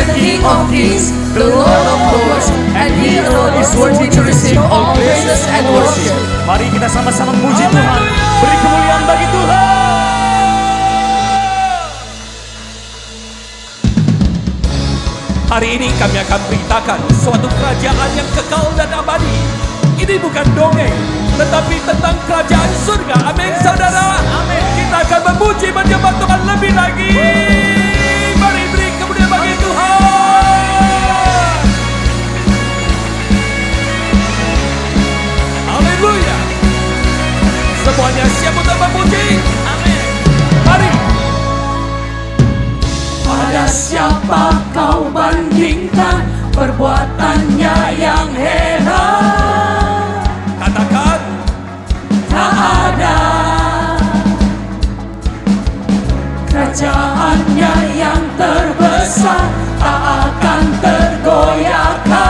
the King of Kings, the Lord of Lords, and He alone is worthy to receive all praises and worship. Mari kita sama-sama memuji Tuhan. Beri kemuliaan bagi Tuhan. Hari ini kami akan beritakan suatu kerajaan yang kekal dan abadi. Ini bukan dongeng, tetapi tentang kerajaan surga. Amin, saudara. Amin. Kita akan memuji menyembah Tuhan lebih lagi. Mari beri kemuliaan bagi Tuhan. Haleluya. Semuanya siap untuk memuji. Amin. Mari. Pada siapa kau bandingkan perbuatannya yang heran? Katakan, tak ada kerajaannya yang terbesar, tak akan tergoyahkan.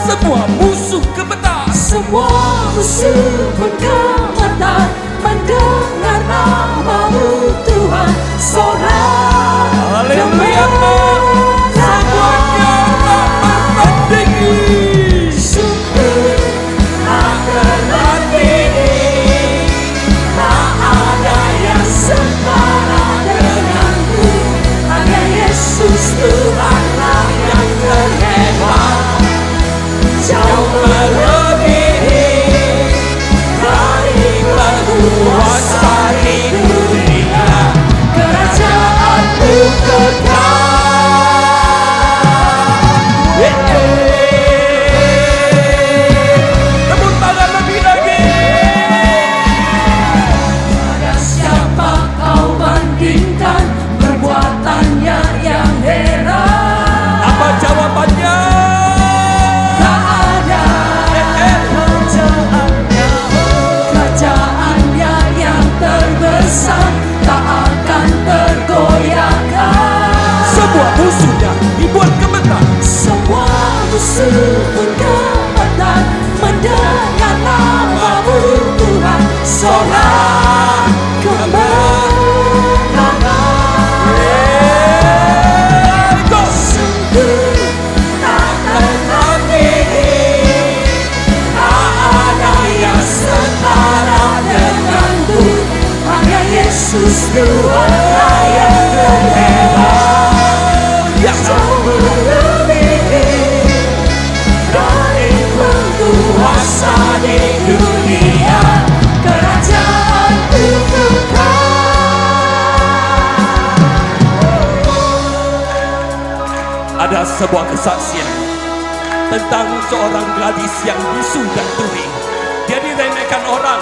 semua musuh gemetar. Semua musuh pun gemetar mendengar namamu Tuhan. Sorak Haleluya. Semuanya tak tertandingi. sungguh tak tertandingi. Tak ada yang setara denganmu. Hanya Yesus Tuhanlah yang terhebat. Jauh melebihi dari penguasa di dunia. Kerajaanmu kekal. Tepuk tangan lebih lagi. Pada siapa kau bandingkan perbuatannya yang heran? Apa jawabannya? Tak ada kerajaannya yang terbesar, tak akan tergoyahkan. Semua musuhnya dibuat gemetar. Semua musuh pun gemetar mendengar namamu Tuhan. Sorak kemenangan. Sungguh tak tertandingi. Tak ada yang setara denganmu. Hanya Yesus Tuhanlah yang terhebat. Yang jauh melebihi dari penguasa di dunia. Kerajaanmu kekal. Ada sebuah kesaksian tentang seorang gadis yang bisu dan tuli. Dia diremehkan orang,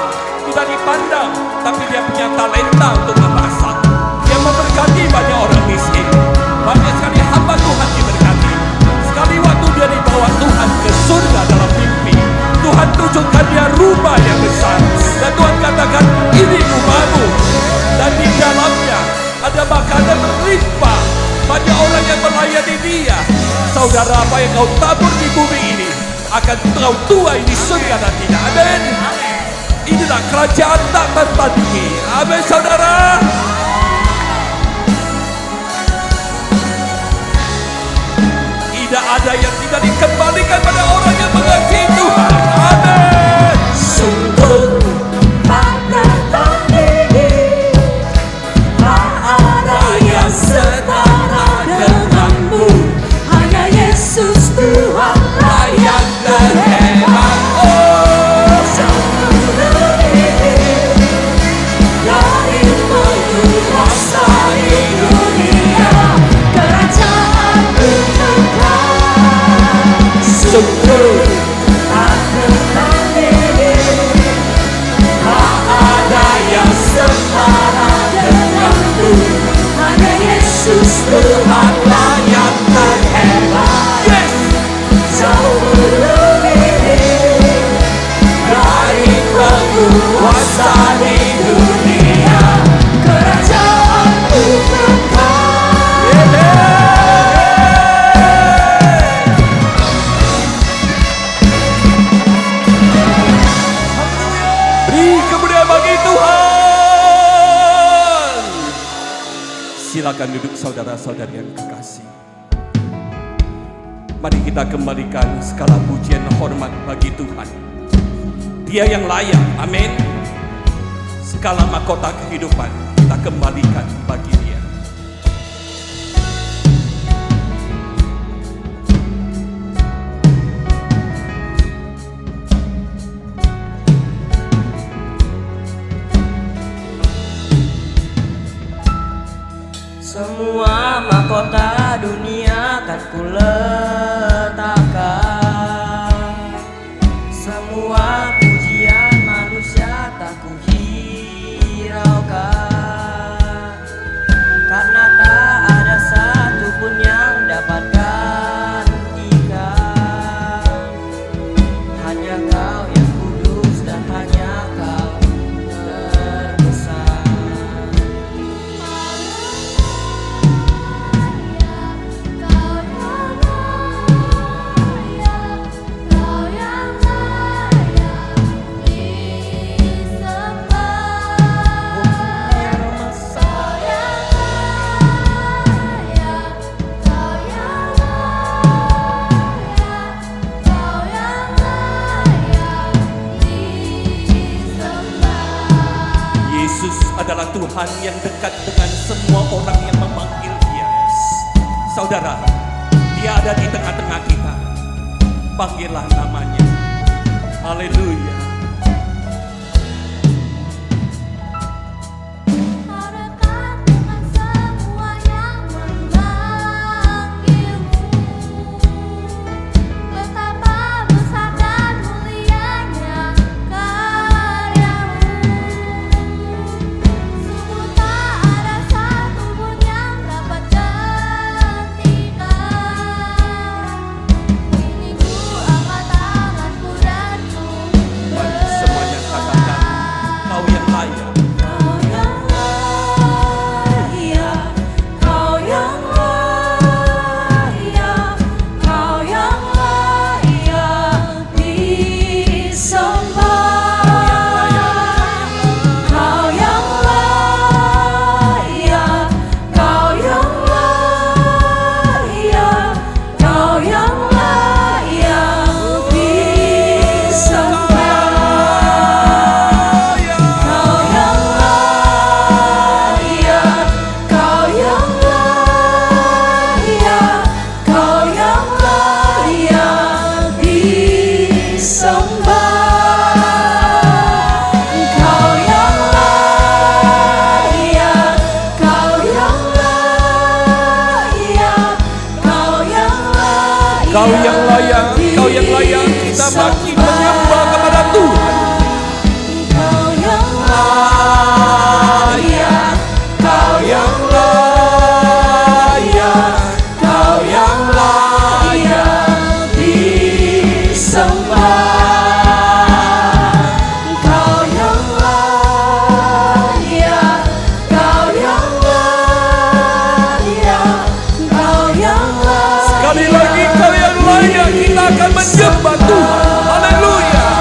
tidak dipandang, tapi dia punya talenta untuk memasak. Dia memberkati banyak orang miskin. Banyak sekali hamba Tuhan diberkati. Sekali waktu dia dibawa Tuhan ke surga dalam mimpi, Tuhan tunjukkan dia rumah yang besar. Dan Tuhan katakan, ini rumahmu. Dan di dalamnya ada makanan berlimpah. Banyak orang yang melayani dia. Saudara, apa yang kau tabur di bumi ini akan kau tuai di surga nantinya. Amin. Inilah kerajaan tak tertandingi. Amin, saudara. Tidak ada yang tidak dikembalikan pada orang yang mengasihi Tuhan. Amin. Sungguh tak tertandingi. Tak ada yang setara denganmu. Hanya Yesus Tuhanlah yang terhebat. Jauh melebihi dari penguasa di dunia. Kerajaanmu kekal. Sungguh tak tertandingi. Tak ada yang setara denganmu. Hanya Yesus Tuhanlah yang terhebat. Yes. Jauh melebihi dari penguasa di dunia. Kerajaanmu kekal. Beri kemuliaan bagi Tuhan. Silakan duduk saudara-saudari yang kekasih. Mari kita kembalikan segala pujian dan hormat bagi Tuhan. Dia yang layak, amin. Segala mahkota kehidupan kita kembalikan bagi Dia. Semua mahkota dunia kan kuletakkan, semua pujian manusia tak kuhiraukan, karena tak ada satupun yang dapat gantikan. Hanya Kau yang kudus dan hanya Kau terbesar. Yesus adalah Tuhan yang dekat dengan semua orang yang memanggil Dia. Saudara, Dia ada di tengah-tengah kita. Panggillah namanya. Haleluya. Kau yang layak, Kau yang layak, kita makin menyembah kepada Tuhan. Kau yang layak, Kau yang layak, Kau yang layak disembah. Kau yang layak, Kau yang layak, Kau yang layak. Sekali lagi Kau yang layak, kita akan menyembah Tuhan. Haleluya.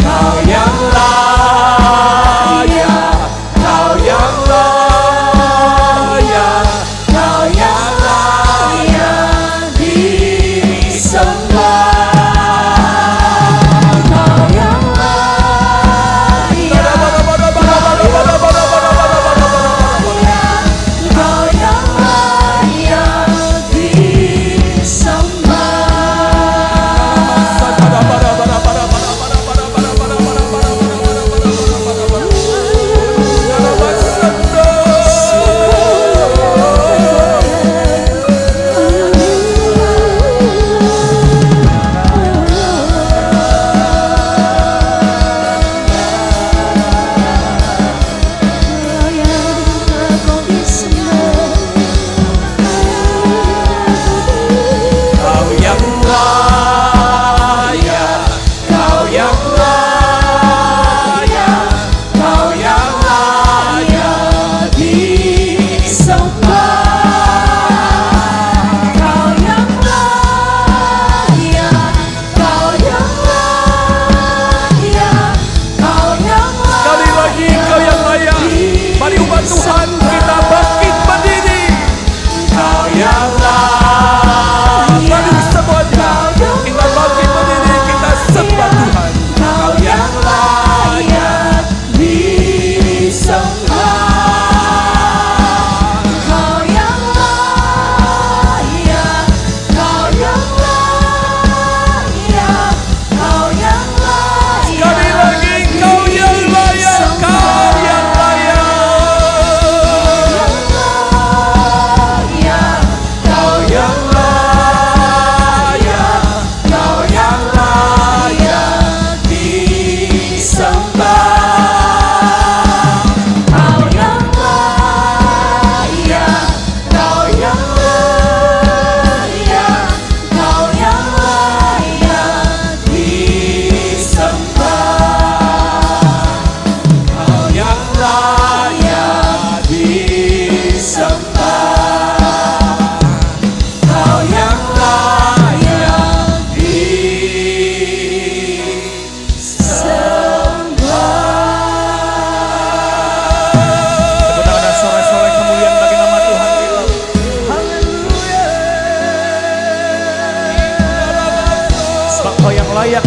Kau yang layak, Kau yang layak, Kau yang layak disembah. Kau yang layak, Kau yang layak disembah. Tuhan kita bangkit berdiri. Kau yang layak.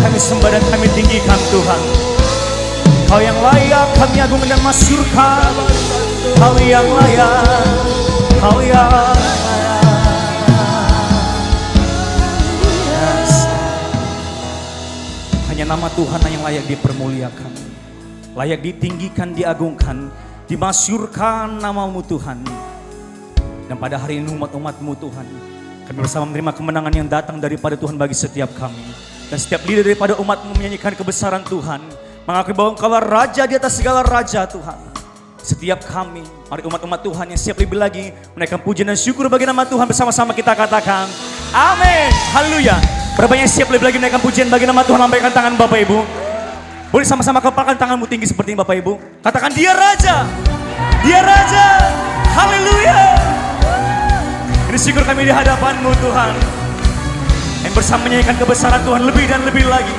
kami sembah dan kami tinggikan Tuhan. Kau yang layak kami agungkan dan masyurkan. Kau yang layak, Kau yang layak. Yes. Hanya nama Tuhan yang layak dipermuliakan, layak ditinggikan, diagungkan, dimasyurkan namamu Tuhan. Dan pada hari ini umat-umatmu Tuhan, kami bersama menerima kemenangan yang datang daripada Tuhan bagi setiap kami. Dan setiap lidah daripada umatmu menyanyikan kebesaran Tuhan, mengakui bahwa Engkaulah Raja di atas segala raja Tuhan. Setiap kami, mari umat-umat Tuhan yang siap lebih lagi menaikkan pujian dan syukur bagi nama Tuhan, bersama-sama kita katakan amin, haleluya. Berapa yang siap lebih lagi menaikkan pujian bagi nama Tuhan? Lambaikan tangan Bapak Ibu. Boleh sama-sama kepalkan tanganmu tinggi seperti ini Bapak Ibu. Katakan dia Raja, dia Raja, haleluya. Ini syukur kami di hadapan-Mu Tuhan, yang bersama menyanyikan kebesaran Tuhan lebih dan lebih lagi.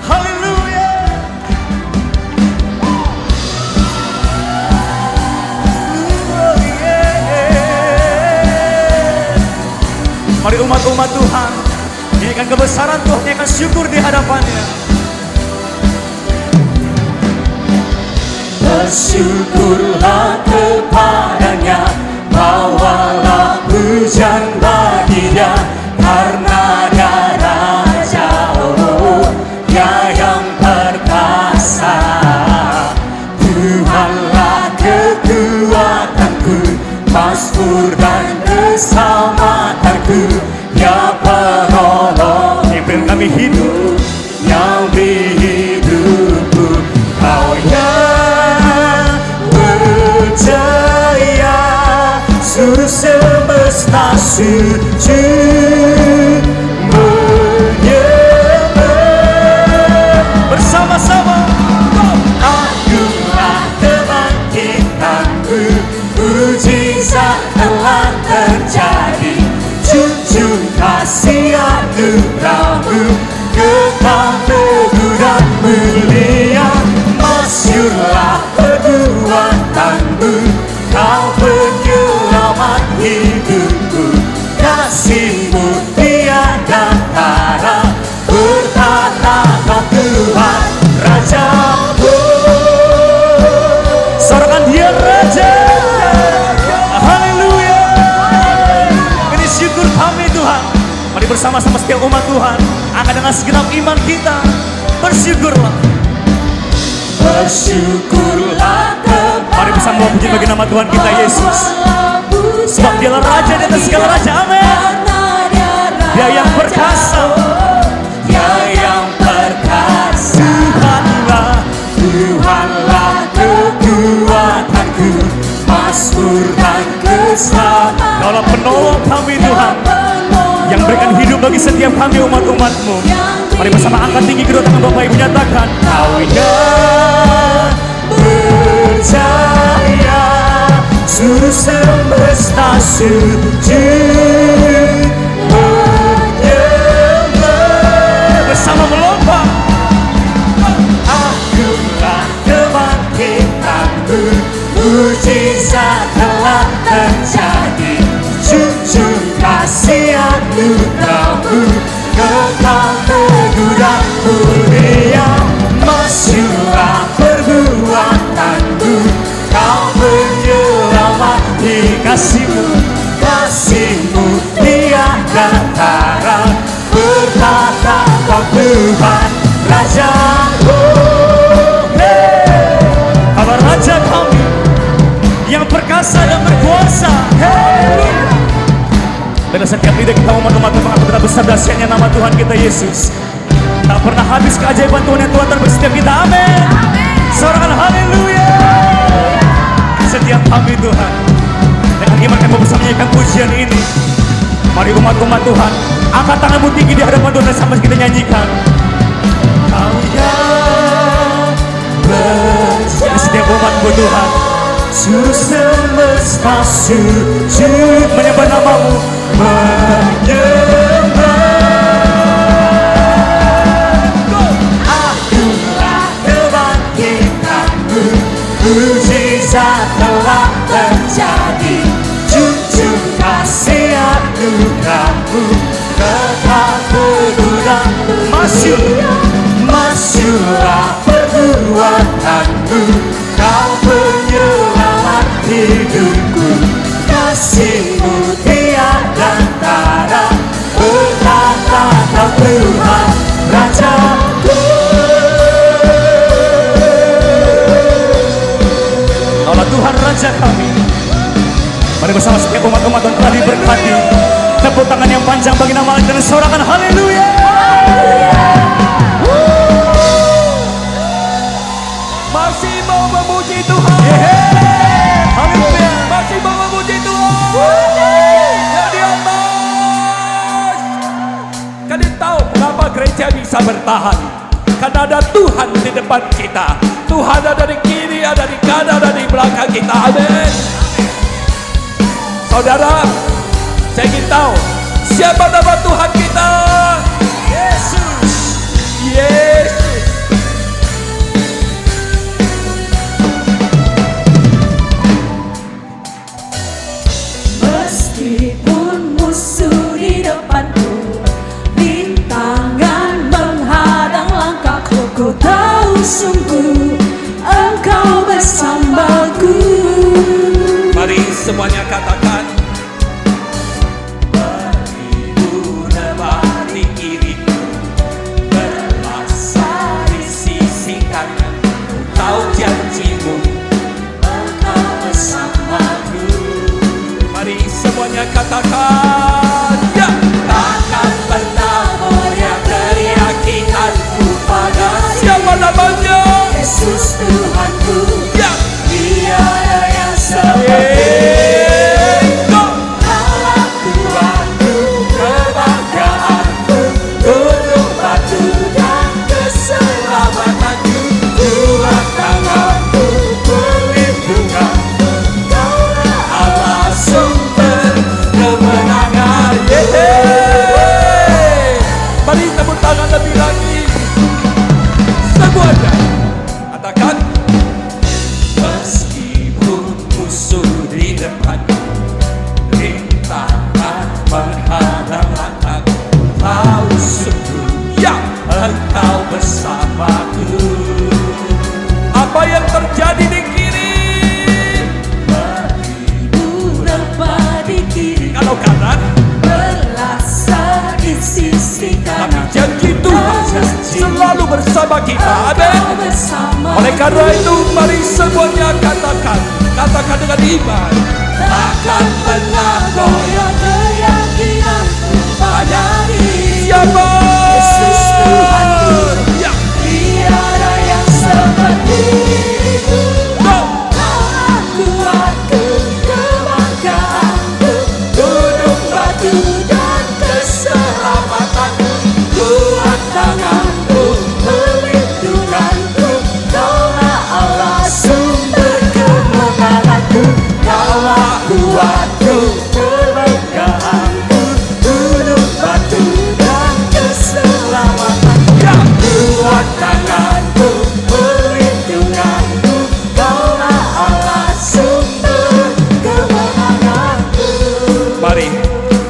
Haleluya. Mari umat-umat Tuhan menyanyikan kebesaran Tuhan, menyanyikan syukur di hadapannya. Bersyukurlah kepadanya, bawalah pujian baginya, karena dia Raja, oh, dia yang perkasa. Tuhanlah kekuatanku, Mazmur dan keselamatanku, dia penolong yang beri kami hidup, yang beri hidupku. Kau yang berjaya, seluruh semesta sujud menyembah. bersama-sama. Akulah kebangkitanku, mujizat telah terjadi. Junjung kasih anugerahmu, kekal teguh dan mulia. Masyurlah perbuatanmu, kau penyelamat hidupku. Kasih-Mu tiada tara, bertata kau Tuhan Raja-Ku. Sorakan dia Raja, haleluya. Ini syukur kami Tuhan. Mari bersama-sama setiap umat Tuhan angkat dengan segenap iman kita, bersyukurlah. Bersyukurlah Mari bersama puji bagi nama Tuhan kita Yesus, sebab Dialah Raja di atas segala raja, amin. Dia yang perkasa, Dia yang perkasa. Tuhanlah kekuatanku, Mazmur dan keselamatan. Kaulah penolong kami Tuhan, yang berikan hidup bagi setiap kami umat-umat-Mu. Mari bersama angkat tinggi kedua tangan Bapak Ibu, nyatakan Kau yang berjaya, seluruh semesta sujud menyembah. bersama melompat. Akulah kebangkitanmu, mujizat telah terjadi. Junjung kasih anugerahmu, kekal teguh dan mulia. Masyurlah perbuatanmu, kau penyelamat di kasih-Mu. Kasih-Mu tiada tara, bertata kau Tuhan Raja-Ku. Kaulah Raja kami yang perkasa dan berkuasa. Bila setiap lidah kita umat-umat mengaku betapa besar dahsyatnya nama Tuhan kita Yesus. Tak pernah habis keajaiban Tuhan yang Tuhan terbagi setiap kita, amin. Sorakan haleluya. Setiap kami Tuhan, dengan iman kami bersama menyanyikan pujian ini. Mari umat-umat Tuhan angkat tanganmu tinggi di hadapan Tuhan dan sama kita nyanyikan. Kau yang berjaya, Setiap umat-Mu Tuhan, seluruh semesta sujud menyembah nama-Mu. menyembah. Akulah kebangkitanmu, mujizat telah terjadi. Junjung kasih anugerahmu, kekal teguh dan mulia. Tuhanku, Kau penyelamat hidupku. Kasih-Mu tiada tara, bertata Kau Tuhan Rajaku. Kaulah Tuhan Raja kami. Mari bersama setiap umat-umat yang telah diberkati, tepuk tangan yang panjang bagi nama Allah dan sorakan haleluya. Masih mau memuji Tuhan. Haleluya. Masih mau memuji Tuhan. Yang di atas. Kalian tahu mengapa gereja bisa bertahan? Karena ada Tuhan di depan kita. Tuhan ada di kiri, ada di kanan, ada di belakang kita. Amin. Saudara, saya ingin tahu siapa nama Tuhan kita? Yesus. Yesus. Meskipun musuh di depanku, rintangan menghadang langkahku, ku tahu sungguh Engkau bersamaku. Mari semuanya katakan, beribu depan di kiriku, berlasar di sisi kanan. Tahu janji-Mu, Engkau bersamaku. mari semuanya katakan, ya. Takkan pernah goyah keyakinanku pada siapa namanya? Yesus Tuhanku, Ya. tiada yang seperti Allah Tuhanku, Kebanggaanku, gunung batu dan keselamatanku. Tuhan tanganku, perlindunganku, Allah sumber kemenangan. Mari tepuk tangan lebih lagi. Semuanya katakan, meskipun musuh di depanku, rintangan menghadang langkahku, tahu sungguh ya Engkau bersamaku. Apa yang terjadi di kiri, Berapa di kiri, kalau kanan, berlasar di sisi tapi kanan. janji Tuhan selalu bersama kita. Amin. Engkau bersama. Oleh karena itu, mari semuanya katakan dengan iman. Takkan pernah goyah keyakinanku pada siapa? Yesus Tuhanku, Ya. tiada yang seperti Go. Allah kuatku, kebanggaanku, Gunung batu dan keselamatanku. Tuhan tanganku, Perlindunganku, Kaulah Allah sumber kemenanganku. Kaulah kuatku, Kebanggaanku, gunung batu dan keselamatanku. ya. Tuhan tanganku, perlindunganku, Kaulah Allah sumber kemenanganku. Mari,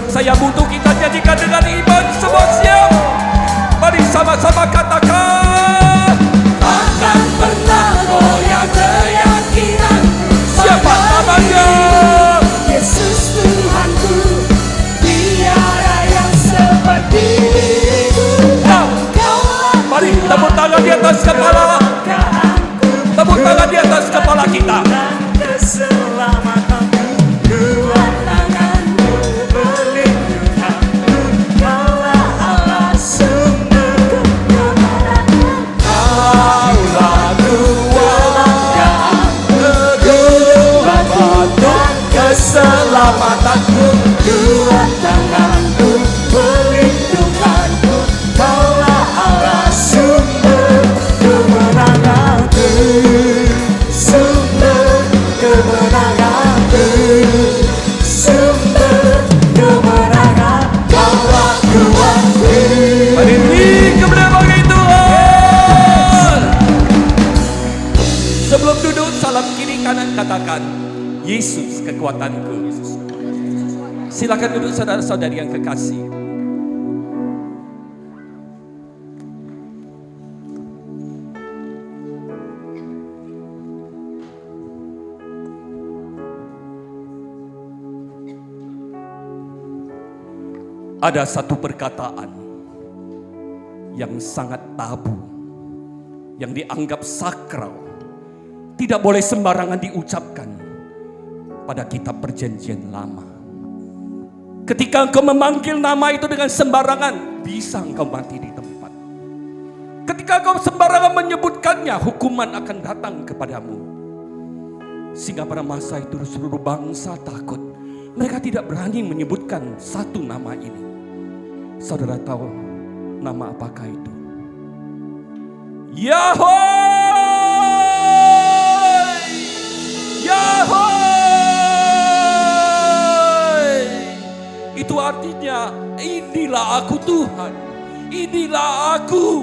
saya butuh kita nyanyikan dengan iman. Semua siap? Mari sama-sama katakan. Takkan pernah goyah keyakinanku. Siapa namanya? Yesus Tuhanku, tiada yang seperti Now, Kaulah mari tepuk tangan di atas kepala. kebanggaanku Tepuk tangan di atas kepala kita. dan keselamatanku. Tuhan tanganku, perlindunganku, Kaulah Allah sumber kemenanganku. Kaulah kuatku, dan keselamatanku. Tuhan tanganku, perlindunganku, Kaulah Allah sumber kemenanganku. Sumber kemenanganku, sumber kemenangan, Kaulah kuatku. Mari kepada bagi Tuhan. Sebelum duduk, salam kiri kanan katakan, Yesus kekuatanku. Silakan duduk saudara-saudari yang kekasih. Ada satu perkataan yang sangat tabu, yang dianggap sakral, tidak boleh sembarangan diucapkan pada kitab Perjanjian Lama. Ketika engkau memanggil nama itu dengan sembarangan, bisa engkau mati di tempat. Ketika engkau sembarangan menyebutkannya, hukuman akan datang kepadamu. Sehingga pada masa itu seluruh bangsa takut. Mereka tidak berani menyebutkan satu nama ini. Saudara tahu nama apakah itu? Yahweh! Yahweh! Itu artinya, inilah aku Tuhan, inilah aku.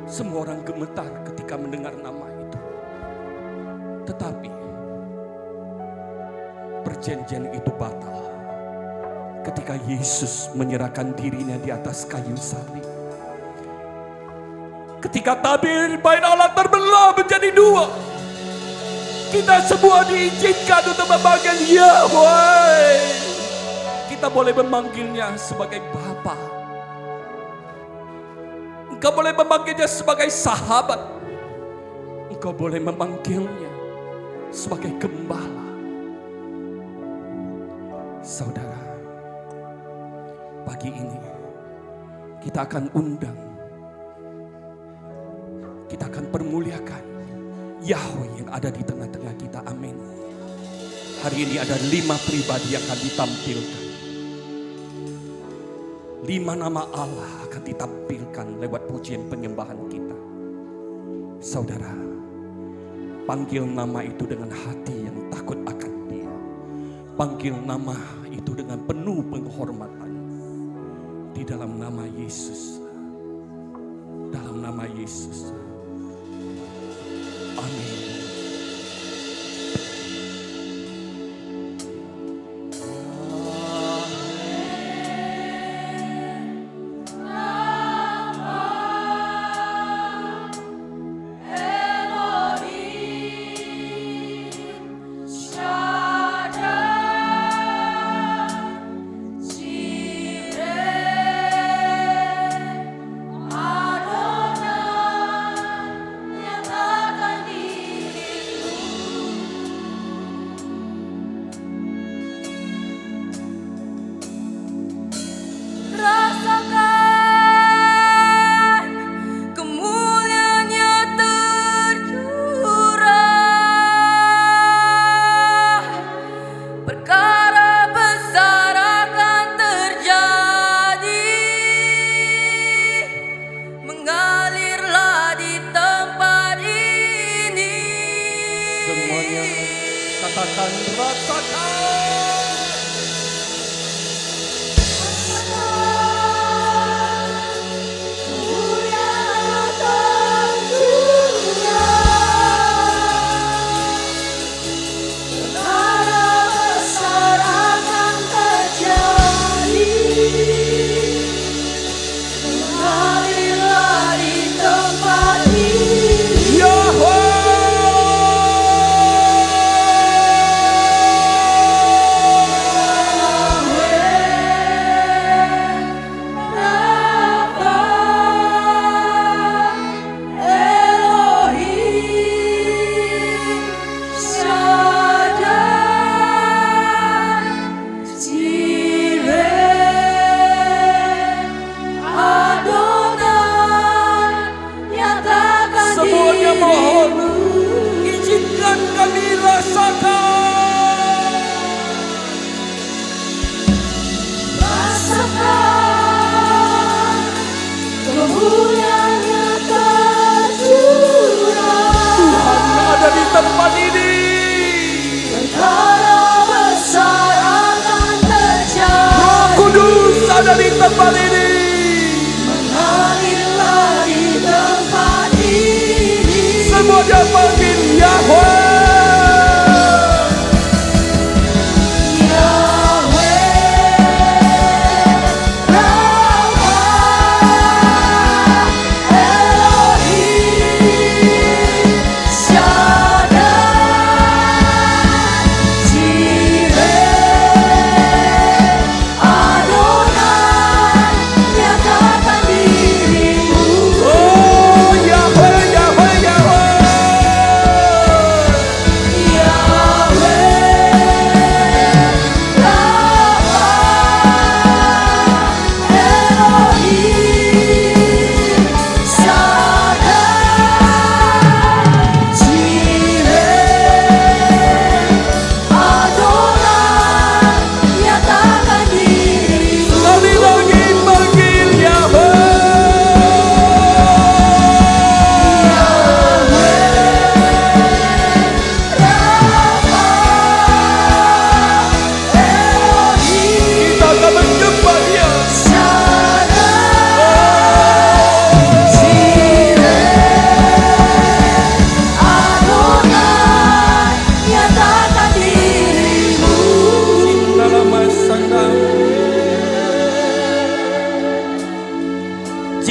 Semua orang gemetar ketika mendengar nama itu. Tetapi perjanjian itu batal ketika Yesus menyerahkan dirinya di atas kayu salib. Ketika tabir bait Allah terbelah menjadi dua, kita semua diizinkan untuk memanggil Yahweh. Kita boleh memanggilnya sebagai Bapa. Engkau boleh memanggilnya sebagai sahabat. Engkau boleh memanggilnya sebagai gembala. Saudara, pagi ini kita akan undang, kita akan permuliakan Yahweh yang ada di tengah-tengah kita. Amin. Hari ini ada 5 pribadi yang akan ditampilkan. 5 nama Allah akan ditampilkan lewat pujian penyembahan kita. Saudara, panggil nama itu dengan hati yang takut akan Dia. Panggil nama itu dengan penuh penghormatan. Di dalam nama Yesus. Dalam nama Yesus. Amin. Katakan tempat ini. Perkara besar akan terjadi. Roh Kudus ada di tempat ini. Mengalirlah di tempat ini. Semuanya panggil Yahweh.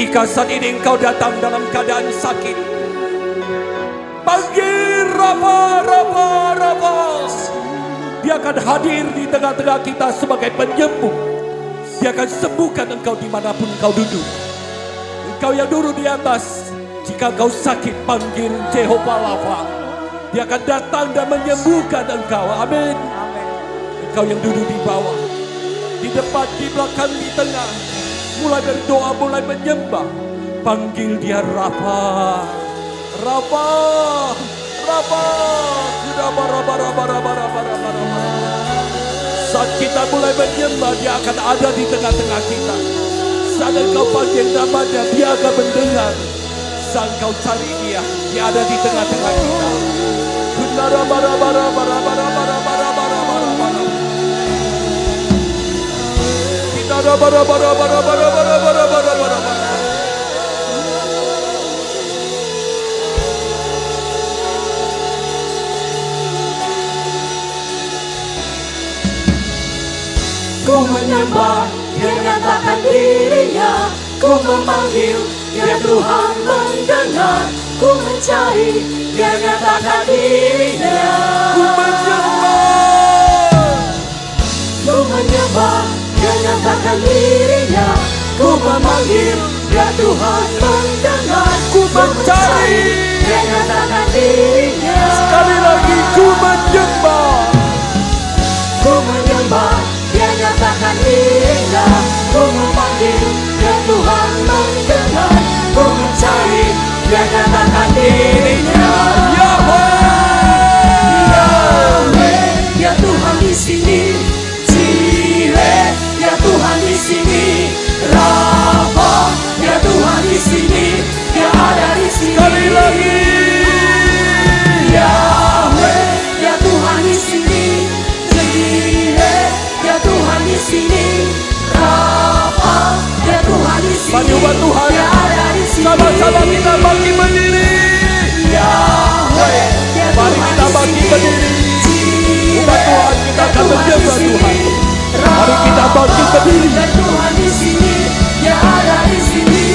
Jika saat ini engkau datang dalam keadaan sakit, panggil Rafa, Rafa, Rafa. Dia akan hadir di tengah-tengah kita sebagai penyembuh. Dia akan sembuhkan engkau dimanapun engkau duduk. Engkau yang duduk di atas, jika engkau sakit, panggil Jehovah Rafa. Dia akan datang dan menyembuhkan engkau. Amin. Engkau yang duduk di bawah, di depan, di belakang, di tengah, mulai berdoa, mulai menyembah, panggil dia Rafa, Rafa, Rafa. Saat kita mulai menyembah, dia akan ada di tengah-tengah kita. Saat engkau panggil namanya, dia akan mendengar. Saat engkau cari dia, dia ada di tengah-tengah kita. Ku menyembah, dia nyatakan dirinya. Ku memanggil, dia Tuhan mendengar. Ku mencari, dia nyatakan dirinya. Ku menyembah, dia nyatakan dirinya. Ku memanggil, dia Tuhan mendengar. Ku mencari, dia nyatakan dirinya. sekali lagi ku menyembah. Ku menyembah, dia nyatakan dirinya. Ku memanggil, dia Tuhan mendengar. Ku mencari, dia nyatakan dirinya. Yahweh, ya Tuhan di sini. Jireh, ya Tuhan di sini. Rafa, ya Tuhan di sini. Dia ada di sini. Sekali lagi. Yahweh, ya Tuhan di sini. Jireh, ya Tuhan di sini. Rafa, ya Tuhan di sini. Bagi umat Tuhan, Dia ada di sini. sama-sama kita bangkit berdiri. Yahweh, ya Mari Tuhan kita di bangkit sini. berdiri. Jireh, Umat Tuhan, kita ya akan Tuhan di menyembah sini. Tuhan. Mari kita bangkit Rafa, berdiri. ya Tuhan di sini. Dia ada di sini.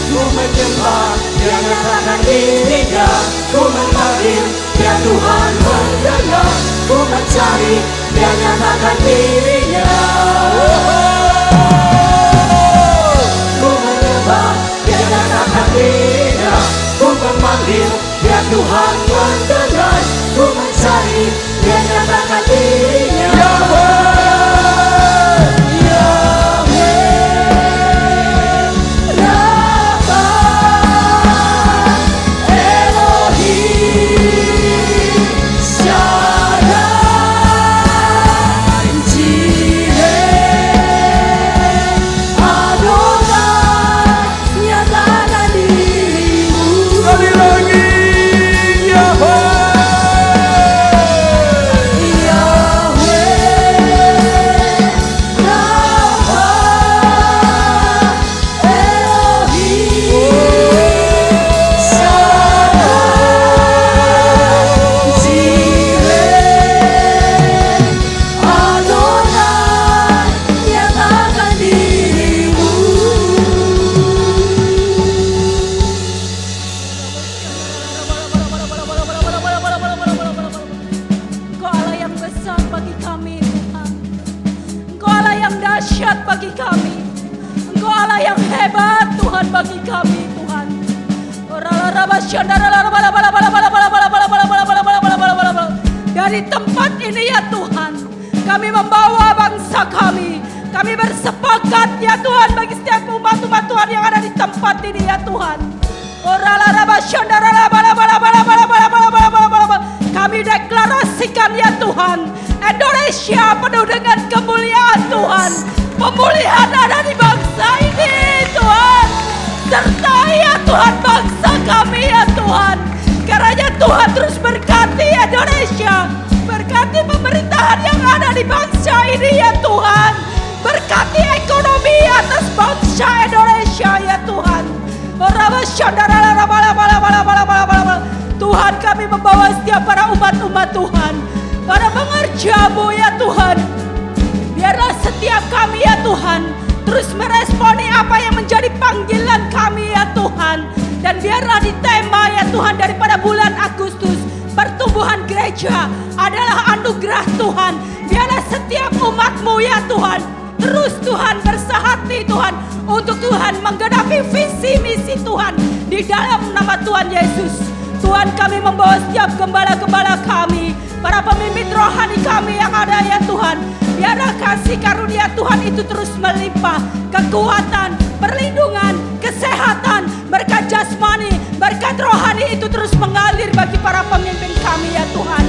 Ku menyembah, dia nyatakan dirinya. Ku memanggil, dia Tuhan mendengar. Ku mencari, dia nyatakan dirinya. Ku menyembah, dia nyatakan dirinya. Ku memanggil, dia Tuhan mendengar. Ku mencari, dia nyatakan dirinya. Sekali lagi. Engkau Allah yang besar bagi kami Tuhan. Engkau Allah yang dahsyat bagi kami. Engkau Allah yang hebat Tuhan bagi kami Tuhan. Dari tempat ini ya Tuhan, kami membawa bangsa kami. Kami bersepakat ya Tuhan bagi setiap umat-umat Tuhan yang ada di tempat ini ya Tuhan. Indonesia penuh dengan kemuliaan Tuhan. Pemulihan ada di bangsa ini Tuhan. Sertai ya Tuhan bangsa kami ya Tuhan. Kiranya Tuhan terus berkati Indonesia. Berkati pemerintahan yang ada di bangsa ini ya Tuhan. Berkati ekonomi atas bangsa Indonesia ya Tuhan. Tuhan, kami membawa setiap para umat-umat Tuhan, para pengerja-Mu ya Tuhan. Biarlah setiap kami ya Tuhan terus meresponi apa yang menjadi panggilan kami ya Tuhan. Dan biarlah di tema ya Tuhan daripada bulan Agustus, pertumbuhan gereja adalah anugerah Tuhan. Biarlah setiap umat-Mu ya Tuhan terus Tuhan bersehati Tuhan untuk Tuhan menggenapi visi misi Tuhan di dalam nama Tuhan Yesus. Tuhan, kami membawa setiap gembala-gembala kami, para pemimpin rohani kami yang ada ya Tuhan. Biarlah kasih karunia Tuhan itu terus melimpah, kekuatan, perlindungan, kesehatan, berkat jasmani, berkat rohani itu terus mengalir bagi para pemimpin kami ya Tuhan.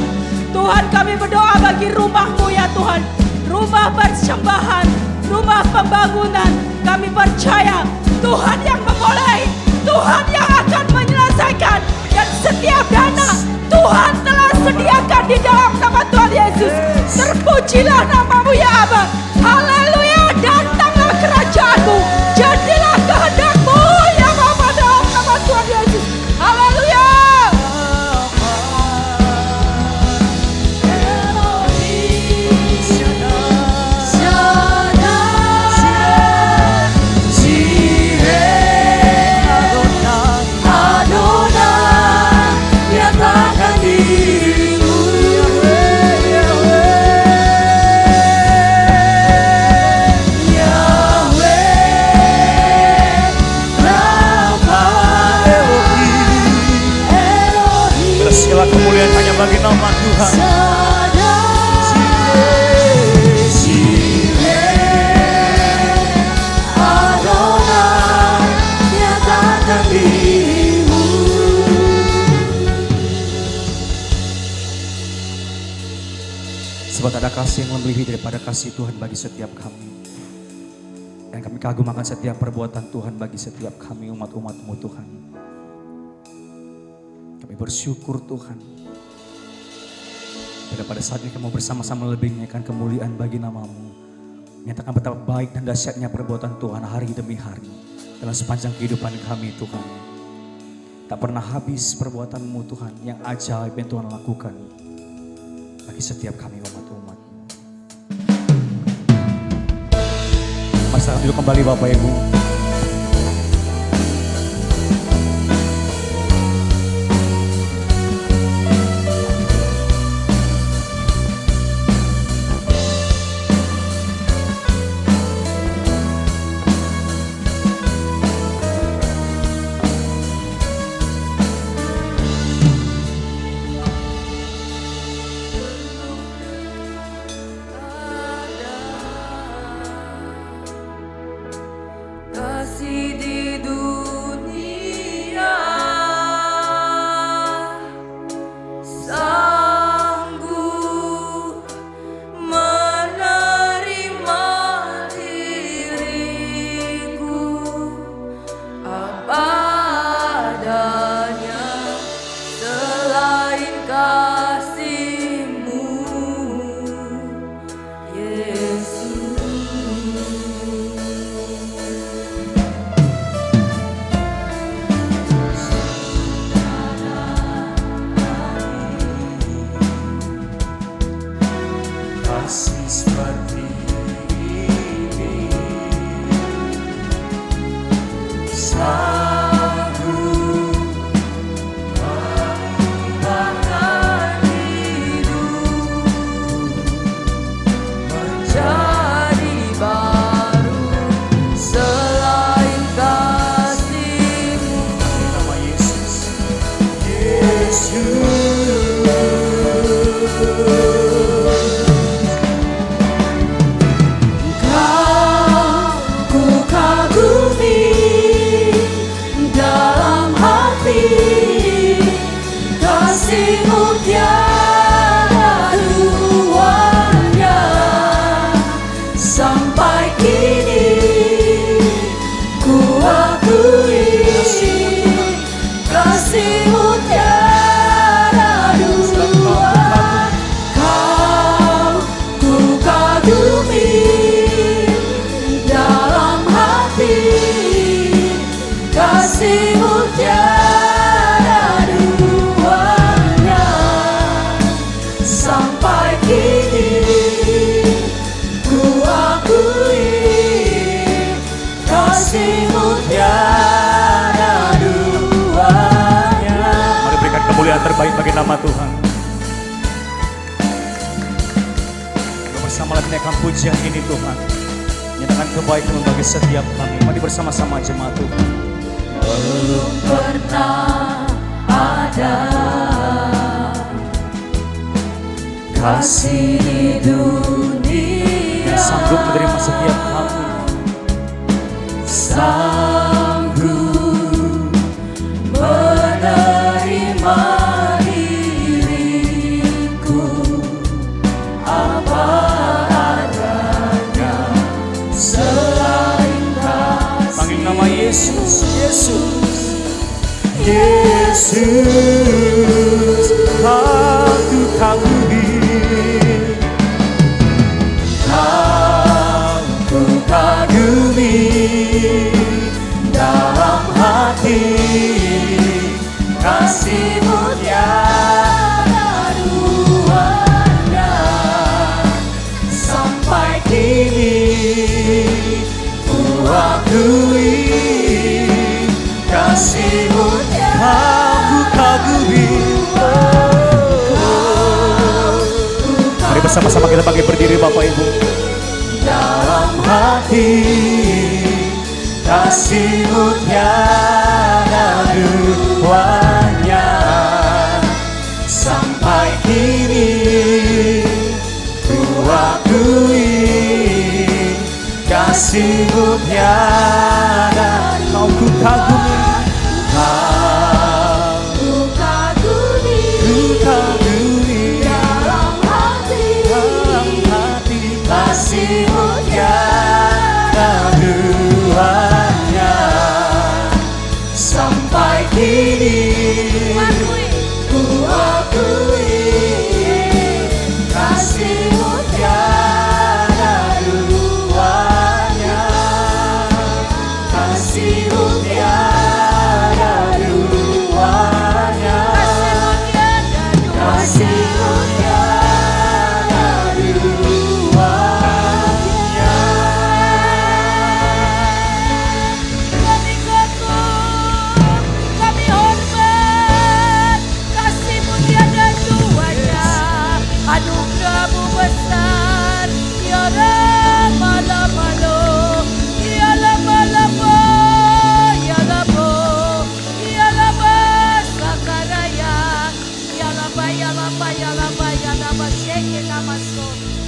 Tuhan, kami berdoa bagi rumah-Mu ya Tuhan, rumah persembahan, rumah pembangunan. Kami percaya Tuhan yang memulai, Tuhan yang akan menyelesaikan, dan setiap dana Tuhan telah sediakan di dalam nama Tuhan Yesus. Terpujilah nama-Mu ya Aba. Haleluya, datanglah kerajaan-Mu, jadilah kehendak-Mu ya Bapa dalam nama Tuhan Yesus. Haleluya. Segala kemuliaan hanya bagi nama Tuhan. Sebab ada kasih yang melebihi daripada kasih Tuhan bagi setiap kami. Dan kami kagum akan setiap perbuatan Tuhan bagi setiap kami umat-umat-Mu Tuhan. Kami bersyukur Tuhan. Pada saat ini kami bersama-sama lebih menaikkan kemuliaan bagi nama-Mu. Menyatakan betapa baik dan dahsyatnya perbuatan Tuhan hari demi hari. Dalam sepanjang kehidupan kami Tuhan. Tak pernah habis perbuatan-Mu Tuhan yang ajaib yang Tuhan lakukan. Bagi setiap kami umat-umat. Mari kita duduk kembali Bapak Ibu. Kasih-Mu tiada duanya. bagi nama Tuhan. Bersama lagi naikkan pujian ini Tuhan. Nyatakan kebaikan bagi setiap kami. Mari bersama-sama jemaat Tuhan. Belum pernah ada kasih di dunia Yang sanggup menerima setiap kami. sanggup menerima diriku apa adanya selain kasih. Panggil nama Yesus, Yesus, Yesus, aku kagumi, aku kagumi dalam hati kasih-Mu tiada duanya sampai kini ku akui kasih-Mu aku kagumi. Mari bersama-sama kita bangkit berdiri Bapak Ibu. dalam hati kasih-Mu tiada duanya sampai kini ku akui kasih-Mu tiada Kau ku kagumi, ku kagumi ku kagumi dalam hati dalam hati. kasih-Mu tiada duanya sampai kini ku akui kasih-Mu tiada duanya kasih-Mu tiada duanya kasih-Mu tiada duanya. Kami kagum, kami hormat, kasih-Mu tiada duanya, anugerah-Mu besar, ya lama-lama, ya lama-lama, ya lama, ya lama, sakaraya, ya lama, ya lama, ya lama, ya lama, syekh namaso.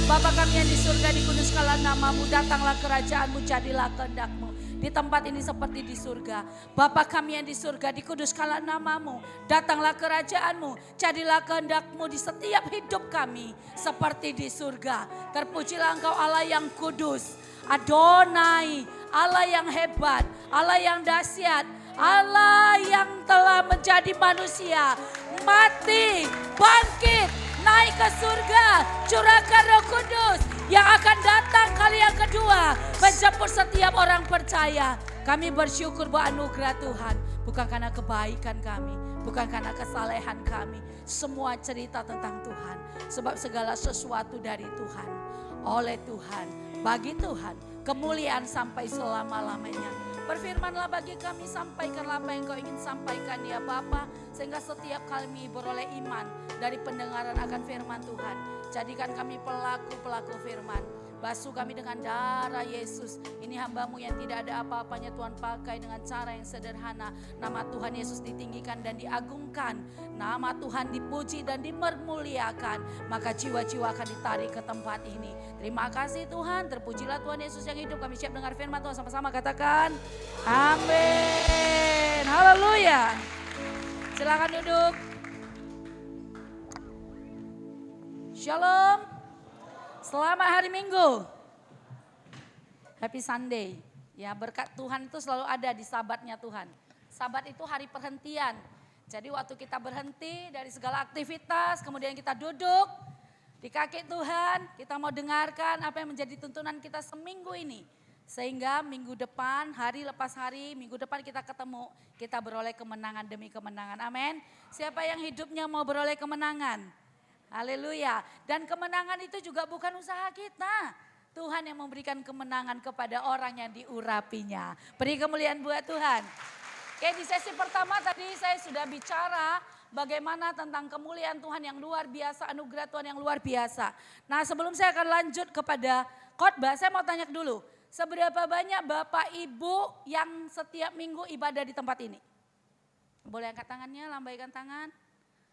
Bapa kami yang di surga, dikuduskanlah nama-Mu, datanglah kerajaan-Mu, jadilah kehendak-Mu. Di tempat ini seperti di surga. Bapa kami yang di surga, dikuduskanlah nama-Mu, datanglah kerajaan-Mu, jadilah kehendak-Mu di setiap hidup kami seperti di surga. Terpujilah Engkau Allah yang kudus, Adonai, Allah yang hebat, Allah yang dahsyat, Allah yang telah menjadi manusia, mati, bangkit, naik ke surga, curahkan Roh Kudus yang akan datang kali yang kedua, menjemput setiap orang percaya. Kami bersyukur bahwa anugerah Tuhan bukan karena kebaikan kami, bukan karena kesalehan kami. Semua cerita tentang Tuhan, sebab segala sesuatu dari Tuhan, oleh Tuhan, bagi Tuhan, kemuliaan sampai selama-lamanya. Berfirmanlah bagi kami, sampaikanlah apa yang Kau ingin sampaikan ya Bapa, sehingga setiap kami beroleh iman dari pendengaran akan firman Tuhan. Jadikan kami pelaku-pelaku firman. Basuh kami dengan darah Yesus. Ini hamba-Mu yang tidak ada apa-apanya, Tuhan pakai dengan cara yang sederhana. Nama Tuhan Yesus ditinggikan dan diagungkan. Nama Tuhan dipuji dan dipermuliakan. Maka jiwa-jiwa akan ditarik ke tempat ini. Terima kasih Tuhan, terpujilah Tuhan Yesus yang hidup. Kami siap dengar firman Tuhan, sama-sama katakan amin. Haleluya. Silakan duduk. Shalom. Selamat hari Minggu. Happy Sunday. Ya, berkat Tuhan itu selalu ada di sabatnya Tuhan. Sabat itu hari perhentian. Jadi waktu kita berhenti dari segala aktivitas, kemudian kita duduk di kaki Tuhan, kita mau dengarkan apa yang menjadi tuntunan kita seminggu ini. Sehingga minggu depan, hari lepas hari, minggu depan kita ketemu, kita beroleh kemenangan demi kemenangan. Amin. Siapa yang hidupnya mau beroleh kemenangan? Haleluya. Dan kemenangan itu juga bukan usaha kita. Tuhan yang memberikan kemenangan kepada orang yang diurapinya. Beri kemuliaan buat Tuhan. Oke, di sesi pertama tadi saya sudah bicara bagaimana tentang kemuliaan Tuhan yang luar biasa, anugerah Tuhan yang luar biasa. Nah, sebelum saya akan lanjut kepada khotbah, saya mau tanya dulu, seberapa banyak Bapak Ibu yang setiap minggu ibadah di tempat ini? Boleh angkat tangannya, lambaikan tangan.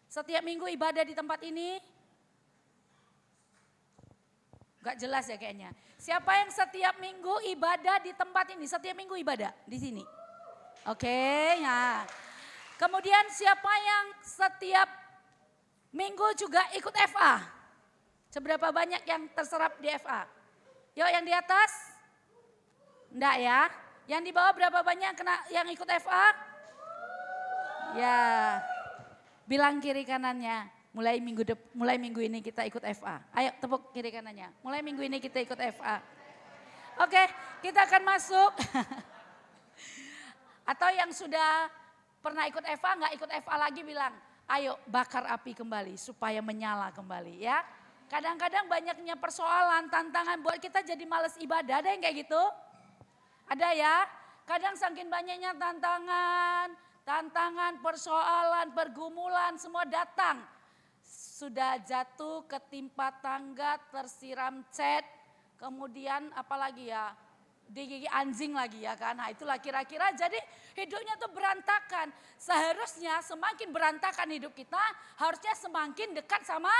Setiap minggu ibadah di tempat ini? Gak jelas ya kayaknya. Siapa yang setiap minggu ibadah di tempat ini? Setiap minggu ibadah di sini? Oke, ya. Kemudian siapa yang setiap minggu juga ikut FA? Seberapa banyak yang terserap di FA? Yuk yang di atas? Enggak ya. Yang di bawah berapa banyak yang ikut FA? Ya, bilang kiri kanannya, mulai minggu ini kita ikut FA. Ayo tepuk kiri kanannya, mulai minggu ini kita ikut FA. Oke, kita akan masuk. Atau yang sudah pernah ikut FA, nggak ikut FA lagi bilang, ayo bakar api kembali supaya menyala kembali ya. Kadang-kadang banyaknya persoalan, tantangan buat kita jadi males ibadah, ada yang kayak gitu? Ada ya, kadang saking banyaknya tantangan, persoalan, pergumulan semua datang. Sudah jatuh, ketimpa tangga, tersiram cat, kemudian apalagi ya, digigit anjing lagi ya kan. Nah itulah kira-kira jadi hidupnya tuh berantakan. Seharusnya semakin berantakan hidup kita, harusnya semakin dekat sama,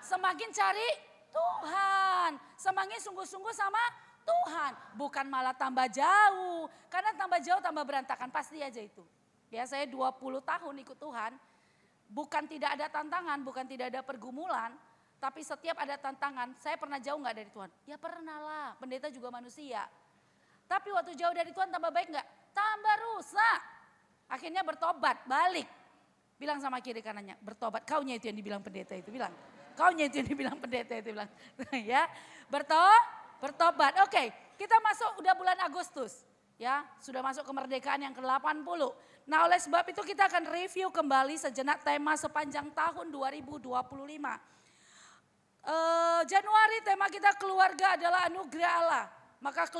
semakin cari Tuhan. Semakin sungguh-sungguh sama Tuhan. Bukan malah tambah jauh. Karena tambah jauh tambah berantakan, pasti aja itu. Ya saya 20 tahun ikut Tuhan, bukan tidak ada tantangan, bukan tidak ada pergumulan, tapi setiap ada tantangan, saya pernah jauh gak dari Tuhan? Ya pernah lah, pendeta juga manusia. Tapi waktu jauh dari Tuhan tambah baik gak? Tambah rusak. Akhirnya bertobat, balik. Bilang sama kiri kanannya, bertobat, kaunya itu yang dibilang pendeta itu, bilang. Kaunya itu yang dibilang pendeta itu, bilang. Ya, bertobat. Oke, kita masuk udah bulan Agustus. Ya, sudah masuk kemerdekaan yang ke-80. Nah oleh sebab itu kita akan review kembali sejenak tema sepanjang tahun 2025. Januari tema kita keluarga adalah anugerah Allah. Maka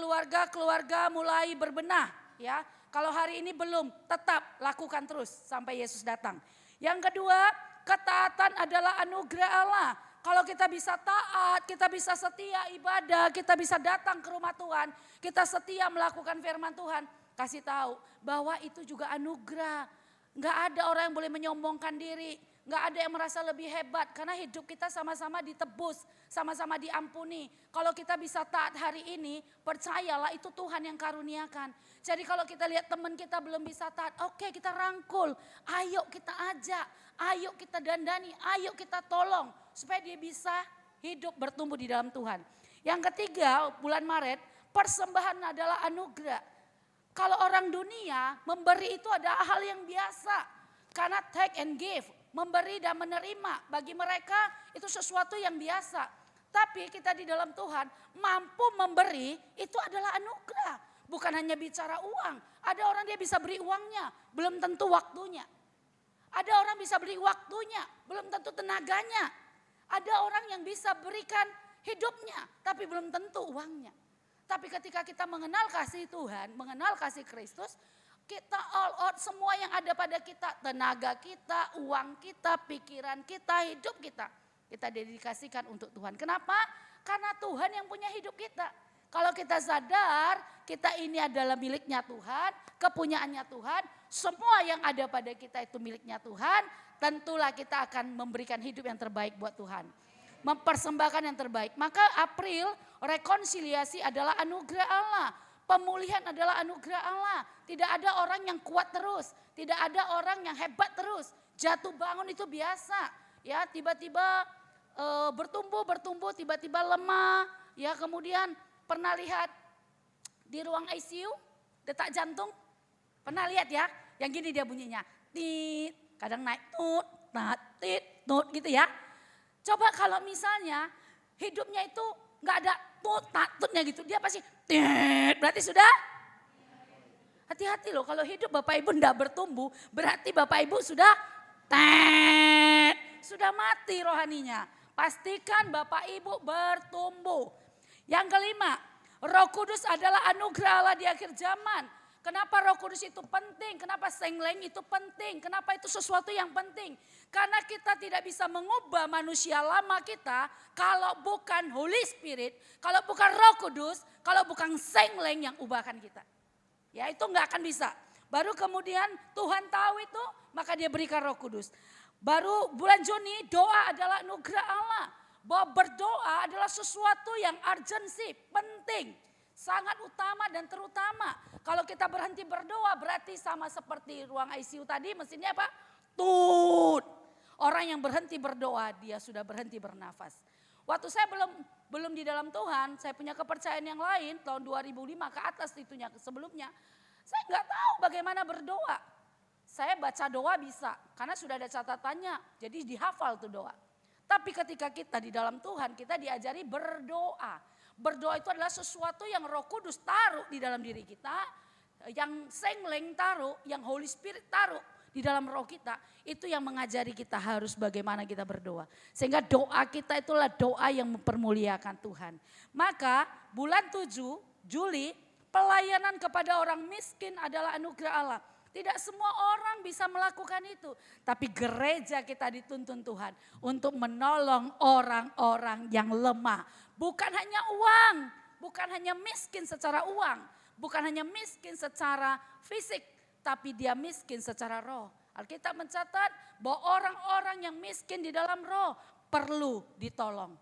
keluarga mulai berbenah ya. Kalau hari ini belum, tetap lakukan terus sampai Yesus datang. Yang kedua, ketaatan adalah anugerah Allah. Kalau kita bisa taat, kita bisa setia ibadah, kita bisa datang ke rumah Tuhan, kita setia melakukan firman Tuhan, kasih tahu bahwa itu juga anugerah. Nggak ada orang yang boleh menyombongkan diri, nggak ada yang merasa lebih hebat karena hidup kita sama-sama ditebus, sama-sama diampuni. Kalau kita bisa taat hari ini, percayalah itu Tuhan yang karuniakan. Jadi kalau kita lihat teman kita belum bisa taat, oke kita rangkul, ayo kita ajak, ayo kita dandani, ayo kita tolong supaya dia bisa hidup bertumbuh di dalam Tuhan. Yang ketiga, bulan Maret, persembahan adalah anugerah. Kalau orang dunia memberi itu adalah hal yang biasa. Karena take and give, memberi dan menerima bagi mereka itu sesuatu yang biasa. Tapi kita di dalam Tuhan mampu memberi itu adalah anugerah. Bukan hanya bicara uang. Ada orang dia bisa beri uangnya, belum tentu waktunya. Ada orang bisa beri waktunya, belum tentu tenaganya. Ada orang yang bisa berikan hidupnya, tapi belum tentu uangnya. Tapi ketika kita mengenal kasih Tuhan, mengenal kasih Kristus, kita all out semua yang ada pada kita. Tenaga kita, uang kita, pikiran kita, hidup kita. Kita dedikasikan untuk Tuhan. Kenapa? Karena Tuhan yang punya hidup kita. Kalau kita sadar kita ini adalah miliknya Tuhan, kepunyaannya Tuhan. Semua yang ada pada kita itu miliknya Tuhan. Tentulah kita akan memberikan hidup yang terbaik buat Tuhan. Mempersembahkan yang terbaik. Maka April rekonsiliasi adalah anugerah Allah. Pemulihan adalah anugerah Allah. Tidak ada orang yang kuat terus. Tidak ada orang yang hebat terus. Jatuh bangun itu biasa. Ya, tiba-tiba bertumbuh, tiba-tiba lemah. Ya, kemudian pernah lihat di ruang ICU detak jantung? Pernah lihat ya? Yang gini dia bunyinya. Tit, kadang naik tut, tit, tut gitu ya. Coba kalau misalnya hidupnya itu nggak ada tutnya gitu, dia pasti tit, berarti sudah. Hati-hati loh kalau hidup Bapak Ibu nggak bertumbuh, berarti Bapak Ibu sudah sudah mati rohaninya. Pastikan Bapak Ibu bertumbuh. Yang kelima, Roh Kudus adalah anugerah Allah di akhir zaman. Kenapa Roh Kudus itu penting? Kenapa sengleng itu penting? Kenapa itu sesuatu yang penting? Karena kita tidak bisa mengubah manusia lama kita kalau bukan Holy Spirit, kalau bukan Roh Kudus, kalau bukan sengleng yang ubahkan kita. Ya itu nggak akan bisa. Baru kemudian Tuhan tahu itu, maka dia berikan Roh Kudus. Baru bulan Juni doa adalah anugerah Allah. Bahwa berdoa adalah sesuatu yang urgensi, penting. Sangat utama dan terutama. Kalau kita berhenti berdoa berarti sama seperti ruang ICU tadi mesinnya apa? Tut. Orang yang berhenti berdoa dia sudah berhenti bernafas. Waktu saya belum di dalam Tuhan, saya punya kepercayaan yang lain tahun 2005 ke atas itunya sebelumnya. Saya nggak tahu bagaimana berdoa. Saya baca doa bisa karena sudah ada catatannya. Jadi dihafal tuh doa. Tapi ketika kita di dalam Tuhan kita diajari berdoa. Berdoa itu adalah sesuatu yang Roh Kudus taruh di dalam diri kita, yang sengleng taruh, yang Holy Spirit taruh di dalam roh kita, itu yang mengajari kita harus bagaimana kita berdoa. Sehingga doa kita itulah doa yang mempermuliakan Tuhan. Maka bulan 7 Juli pelayanan kepada orang miskin adalah anugerah Allah. Tidak semua orang bisa melakukan itu. Tapi gereja kita dituntun Tuhan untuk menolong orang-orang yang lemah. Bukan hanya uang, bukan hanya miskin secara uang. Bukan hanya miskin secara fisik, tapi dia miskin secara roh. Alkitab mencatat bahwa orang-orang yang miskin di dalam roh perlu ditolong.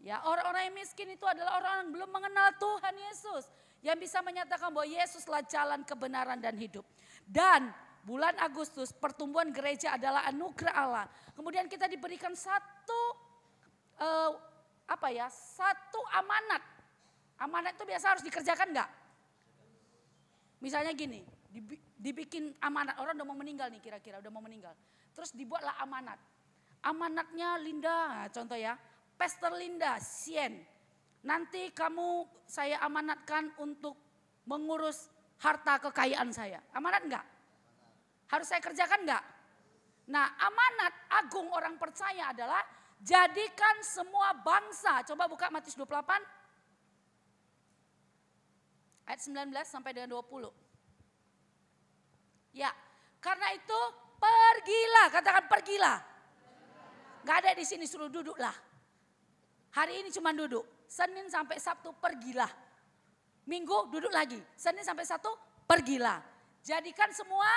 Ya, orang-orang yang miskin itu adalah orang yang belum mengenal Tuhan Yesus. Yang bisa menyatakan bahwa Yesuslah jalan kebenaran dan hidup. Dan bulan Agustus pertumbuhan gereja adalah anugerah Allah. Kemudian kita diberikan satu amanat. Amanat itu biasa harus dikerjakan enggak? Misalnya gini, dibikin amanat, orang udah mau meninggal nih kira-kira, udah mau meninggal. Terus dibuatlah amanat. Amanatnya Linda, contoh ya, Pastor Linda, Sien. Nanti kamu saya amanatkan untuk mengurus harta kekayaan saya. Amanat enggak? Harus saya kerjakan enggak? Nah, amanat agung orang percaya adalah jadikan semua bangsa. Coba buka Matius 28 ayat 19 sampai dengan 20. Ya, karena itu pergilah, katakan pergilah. Enggak ada di sini suruh duduklah. Hari ini cuma duduk. Senin sampai Sabtu pergilah. Minggu duduk lagi. Senin sampai Sabtu pergilah. Jadikan semua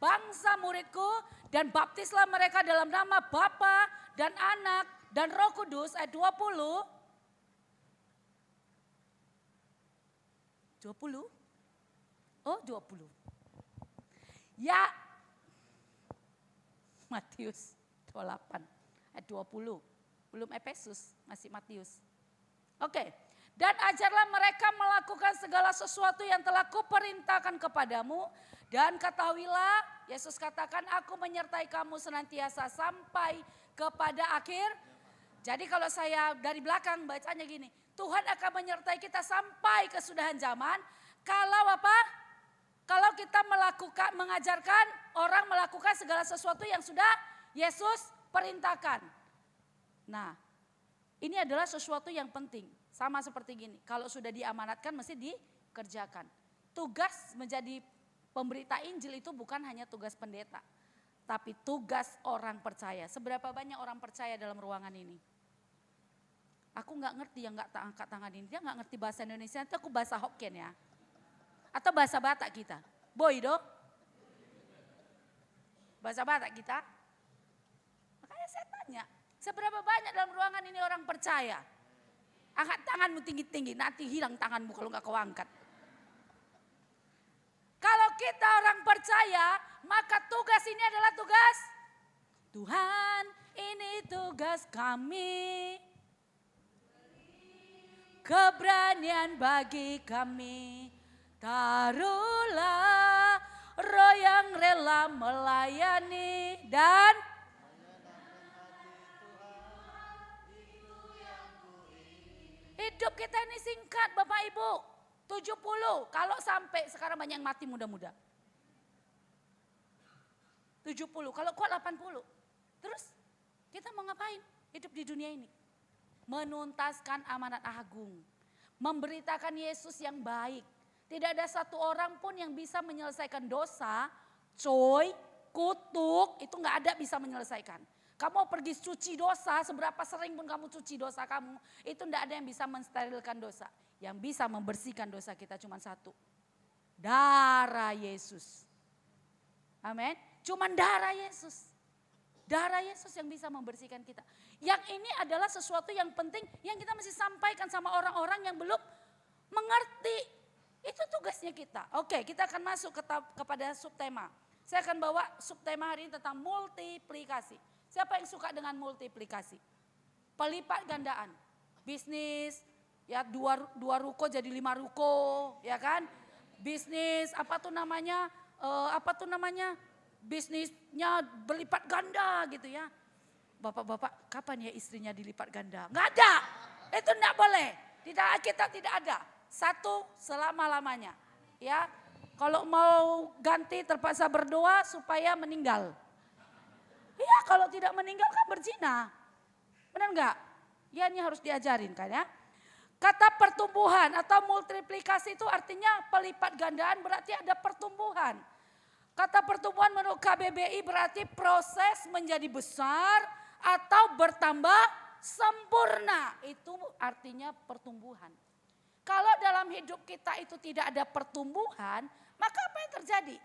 bangsa muridku dan baptislah mereka dalam nama Bapa dan Anak dan Roh Kudus. Ayat 20. 20? Oh 20. Ya. Matius 28 ayat 20. Belum Efesus, masih Matius. Oke, dan ajarlah mereka melakukan segala sesuatu yang telah kuperintahkan kepadamu. Dan ketahuilah, Yesus katakan aku menyertai kamu senantiasa sampai kepada akhir. Jadi kalau saya dari belakang bacanya gini, Tuhan akan menyertai kita sampai kesudahan zaman. Kalau apa? Kalau kita mengajarkan orang melakukan segala sesuatu yang sudah Yesus perintahkan. Nah, ini adalah sesuatu yang penting. Sama seperti gini, kalau sudah diamanatkan mesti dikerjakan. Tugas menjadi pemberita Injil itu bukan hanya tugas pendeta. Tapi tugas orang percaya. Seberapa banyak orang percaya dalam ruangan ini? Aku gak ngerti yang gak angkat tangan ini. Dia gak ngerti bahasa Indonesia, nanti aku bahasa Hokkien ya. Atau bahasa Batak kita. Boy do? Bahasa Batak kita. Makanya saya tanya. Seberapa banyak dalam ruangan ini orang percaya? Angkat tanganmu tinggi-tinggi, nanti hilang tanganmu kalau nggak kau angkat. Kalau kita orang percaya, maka tugas ini adalah tugas Tuhan. Ini tugas kami. Keberanian bagi kami. Taruhlah roh yang rela melayani dan hidup kita ini singkat Bapak Ibu. 70, kalau sampai sekarang banyak yang mati muda-muda. 70, kalau kuat 80. Terus kita mau ngapain hidup di dunia ini? Menuntaskan amanat agung. Memberitakan Yesus yang baik. Tidak ada satu orang pun yang bisa menyelesaikan dosa, coy, kutuk, itu nggak ada bisa menyelesaikan. Kamu pergi cuci dosa, seberapa sering pun kamu cuci dosa kamu, itu tidak ada yang bisa mensterilkan dosa. Yang bisa membersihkan dosa kita cuma satu. Darah Yesus. Amin. Cuman darah Yesus. Darah Yesus yang bisa membersihkan kita. Yang ini adalah sesuatu yang penting yang kita mesti sampaikan sama orang-orang yang belum mengerti. Itu tugasnya kita. Oke, kita akan masuk kepada subtema. Saya akan bawa subtema hari ini tentang multiplikasi. Siapa yang suka dengan multiplikasi? Pelipat gandaan. Bisnis, ya dua ruko jadi 5 ruko, ya kan? Bisnis, apa tuh namanya? Bisnisnya berlipat ganda gitu ya. Bapak-bapak, kapan ya istrinya dilipat ganda? Nggak ada, itu enggak boleh. Kita tidak ada. Satu selama-lamanya. Ya, kalau mau ganti terpaksa berdoa supaya meninggal. Ya, kalau tidak meninggal kan berzina. Benar enggak? Ya, ini harus diajarin kan ya. Kata pertumbuhan atau multiplikasi itu artinya pelipat gandaan, berarti ada pertumbuhan. Kata pertumbuhan menurut KBBI berarti proses menjadi besar atau bertambah sempurna. Itu artinya pertumbuhan. Kalau dalam hidup kita itu tidak ada pertumbuhan, maka apa yang terjadi?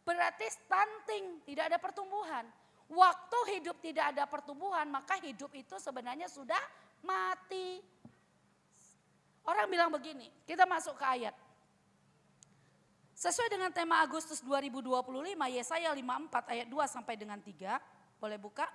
Berarti stunting, tidak ada pertumbuhan. Waktu hidup tidak ada pertumbuhan, maka hidup itu sebenarnya sudah mati. Orang bilang begini, kita masuk ke ayat. Sesuai dengan tema Agustus 2025, Yesaya 54 ayat 2 sampai dengan 3. Boleh buka.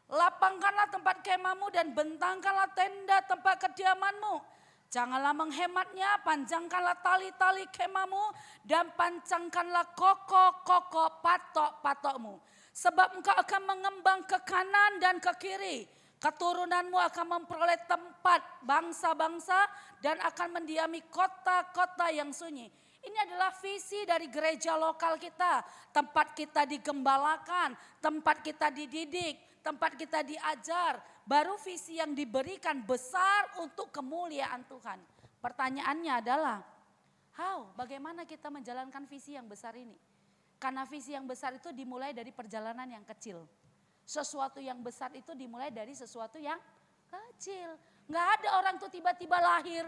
Lapangkanlah tempat kemahmu dan bentangkanlah tenda tempat kediamanmu. Janganlah menghematnya, panjangkanlah tali-tali kemahmu dan pancangkanlah koko-koko patok-patokmu. Sebab engkau akan mengembang ke kanan dan ke kiri. Keturunanmu akan memperoleh tempat bangsa-bangsa dan akan mendiami kota-kota yang sunyi. Ini adalah visi dari gereja lokal kita. Tempat kita digembalakan, tempat kita dididik, tempat kita diajar. Baru visi yang diberikan besar untuk kemuliaan Tuhan. Pertanyaannya adalah, bagaimana kita menjalankan visi yang besar ini? Karena visi yang besar itu dimulai dari perjalanan yang kecil. Sesuatu yang besar itu dimulai dari sesuatu yang kecil. Nggak ada orang tuh tiba-tiba lahir.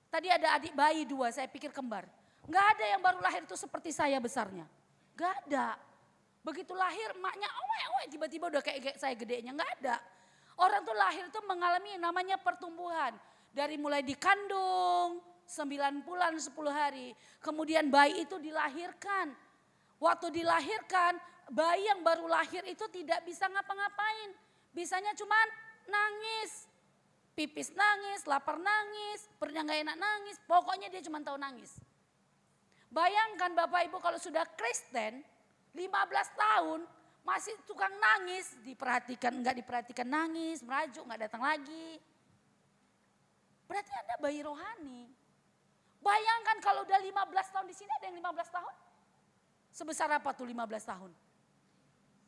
Tadi ada adik bayi 2, saya pikir kembar. Nggak ada yang baru lahir itu seperti saya besarnya. Nggak ada. Begitu lahir emaknya tiba-tiba udah kayak saya gedenya. Nggak ada. Orang tuh lahir tuh mengalami yang namanya pertumbuhan. Dari mulai dikandung 9 bulan 10 hari. Kemudian bayi itu dilahirkan. Waktu dilahirkan bayi yang baru lahir itu tidak bisa ngapa-ngapain. Bisanya cuman nangis. Pipis nangis, lapar nangis, perutnya gak enak nangis. Pokoknya dia cuma tahu nangis. Bayangkan Bapak Ibu kalau sudah Kristen 15 tahun masih tukang nangis. Diperhatikan, enggak diperhatikan nangis, merajuk, enggak datang lagi. Berarti Anda bayi rohani. Bayangkan kalau udah 15 tahun di sini ada yang 15 tahun. Sebesar apa tuh 15 tahun?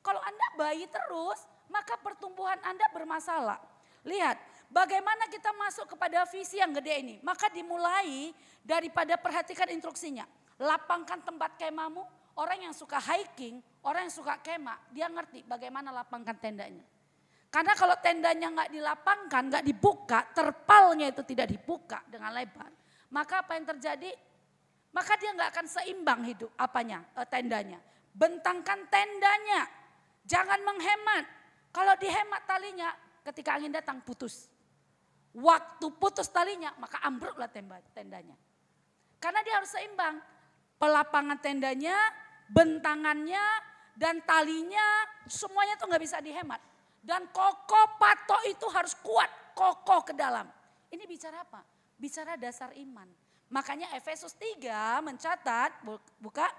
Kalau Anda bayi terus, maka pertumbuhan Anda bermasalah. Lihat, bagaimana kita masuk kepada visi yang gede ini. Maka dimulai daripada perhatikan instruksinya. Lapangkan tempat kemahmu. Orang yang suka hiking, orang yang suka kemah, dia ngerti bagaimana lapangkan tendanya. Karena kalau tendanya nggak dilapangkan, nggak dibuka, terpalnya itu tidak dibuka dengan lebar. Maka apa yang terjadi? Maka dia nggak akan seimbang hidup tendanya. Bentangkan tendanya, jangan menghemat. Kalau dihemat talinya, ketika angin datang putus. Waktu putus talinya, maka ambruklah tendanya. Karena dia harus seimbang. Pelapangan tendanya, bentangannya, dan talinya, semuanya tuh nggak bisa dihemat. Dan kokoh patok itu harus kuat, kokoh ke dalam. Ini bicara apa? Bicara dasar iman. Makanya Efesus 3 mencatat, buka.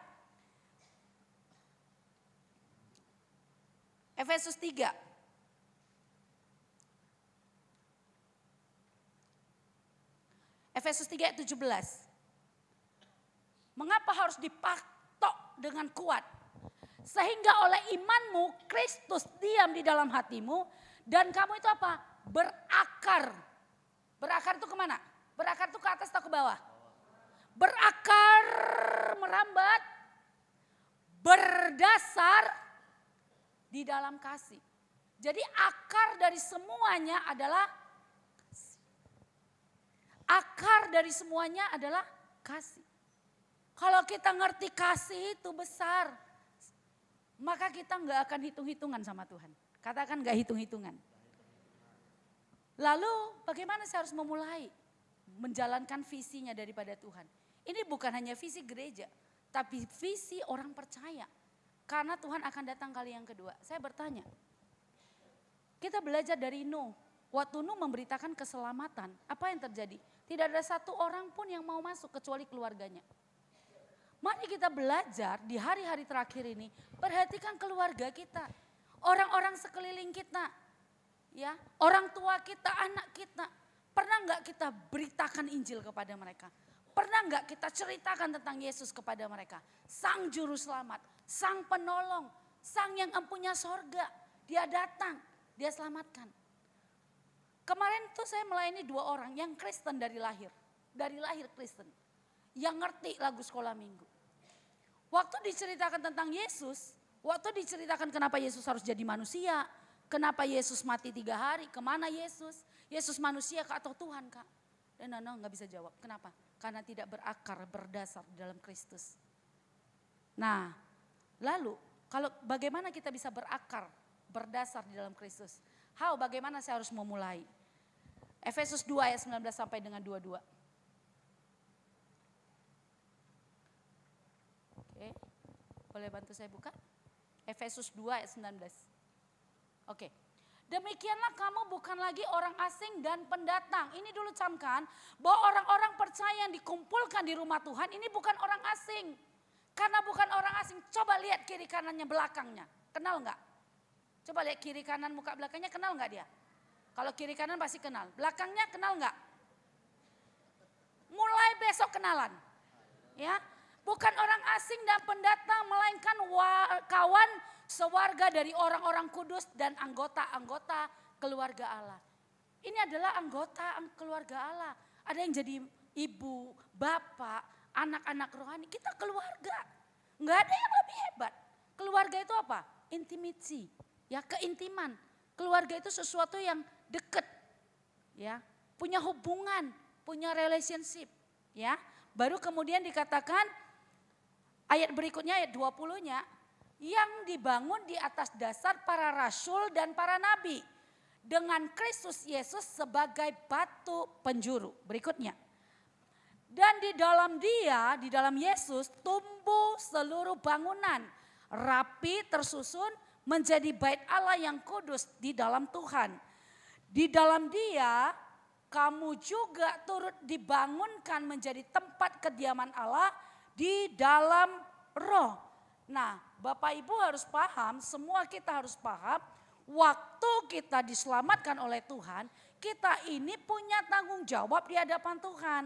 Efesus 3. Efesus 3 ayat 17. Mengapa harus dipatok dengan kuat? Sehingga oleh imanmu Kristus diam di dalam hatimu dan kamu itu apa? Berakar. Berakar itu kemana? Berakar itu ke atas atau ke bawah? berakar, merambat, berdasar di dalam kasih. Jadi akar dari semuanya adalah kasih. Akar dari semuanya adalah kasih. Kalau kita ngerti kasih itu besar, maka kita nggak akan hitung-hitungan sama Tuhan. Katakan nggak hitung-hitungan. Lalu bagaimana saya harus memulai menjalankan visinya daripada Tuhan? Ini bukan hanya visi gereja, tapi visi orang percaya. Karena Tuhan akan datang kali yang kedua. Saya bertanya, kita belajar dari Nuh. Waktu Nuh memberitakan keselamatan, apa yang terjadi? Tidak ada satu orang pun yang mau masuk kecuali keluarganya. Mari kita belajar di hari-hari terakhir ini, perhatikan keluarga kita, orang-orang sekeliling kita, ya, orang tua kita, anak kita. Pernah nggak kita beritakan Injil kepada mereka? Pernah nggak kita ceritakan tentang Yesus kepada mereka? Sang Juru Selamat, Sang Penolong, Sang yang empunya sorga. Dia datang, dia selamatkan. Kemarin tuh saya melayani 2 orang yang Kristen dari lahir Kristen. Yang ngerti lagu sekolah minggu. Waktu diceritakan tentang Yesus, waktu diceritakan kenapa Yesus harus jadi manusia, kenapa Yesus mati 3 hari, kemana Yesus? Yesus manusia kah atau Tuhan kah? Dan Nana nggak bisa jawab. Kenapa? Karena tidak berakar, berdasar di dalam Kristus. Nah, lalu kalau bagaimana kita bisa berakar, berdasar di dalam Kristus? Bagaimana saya harus memulai? Efesus 2 ayat 19 sampai dengan 22. Oke, boleh bantu saya buka? Efesus 2 ayat 19. Oke. Demikianlah kamu bukan lagi orang asing dan pendatang. Ini dulu camkan bahwa orang-orang percaya yang dikumpulkan di rumah Tuhan ini bukan orang asing. Karena bukan orang asing, coba lihat kiri kanannya belakangnya. Kenal nggak? Coba lihat kiri kanan muka belakangnya, kenal nggak dia? Kalau kiri kanan pasti kenal. Belakangnya kenal nggak? Mulai besok kenalan. Ya, bukan orang asing dan pendatang, melainkan kawan sewarga dari orang-orang kudus dan anggota-anggota keluarga Allah. Ini adalah anggota keluarga Allah. Ada yang jadi ibu, bapak, anak-anak rohani. Kita keluarga. Nggak ada yang lebih hebat. Keluarga itu apa? Intimasi, ya, keintiman. Keluarga itu sesuatu yang dekat, ya, punya hubungan, punya relationship, ya. Baru kemudian dikatakan ayat berikutnya, ayat 20-nya, yang dibangun di atas dasar para rasul dan para nabi dengan Kristus Yesus sebagai batu penjuru. Berikutnya. Dan di dalam Dia, di dalam Yesus tumbuh seluruh bangunan rapi tersusun menjadi bait Allah yang kudus di dalam Tuhan. Di dalam Dia kamu juga turut dibangunkan menjadi tempat kediaman Allah di dalam Roh. Nah, Bapak Ibu harus paham, semua kita harus paham, waktu kita diselamatkan oleh Tuhan, kita ini punya tanggung jawab di hadapan Tuhan.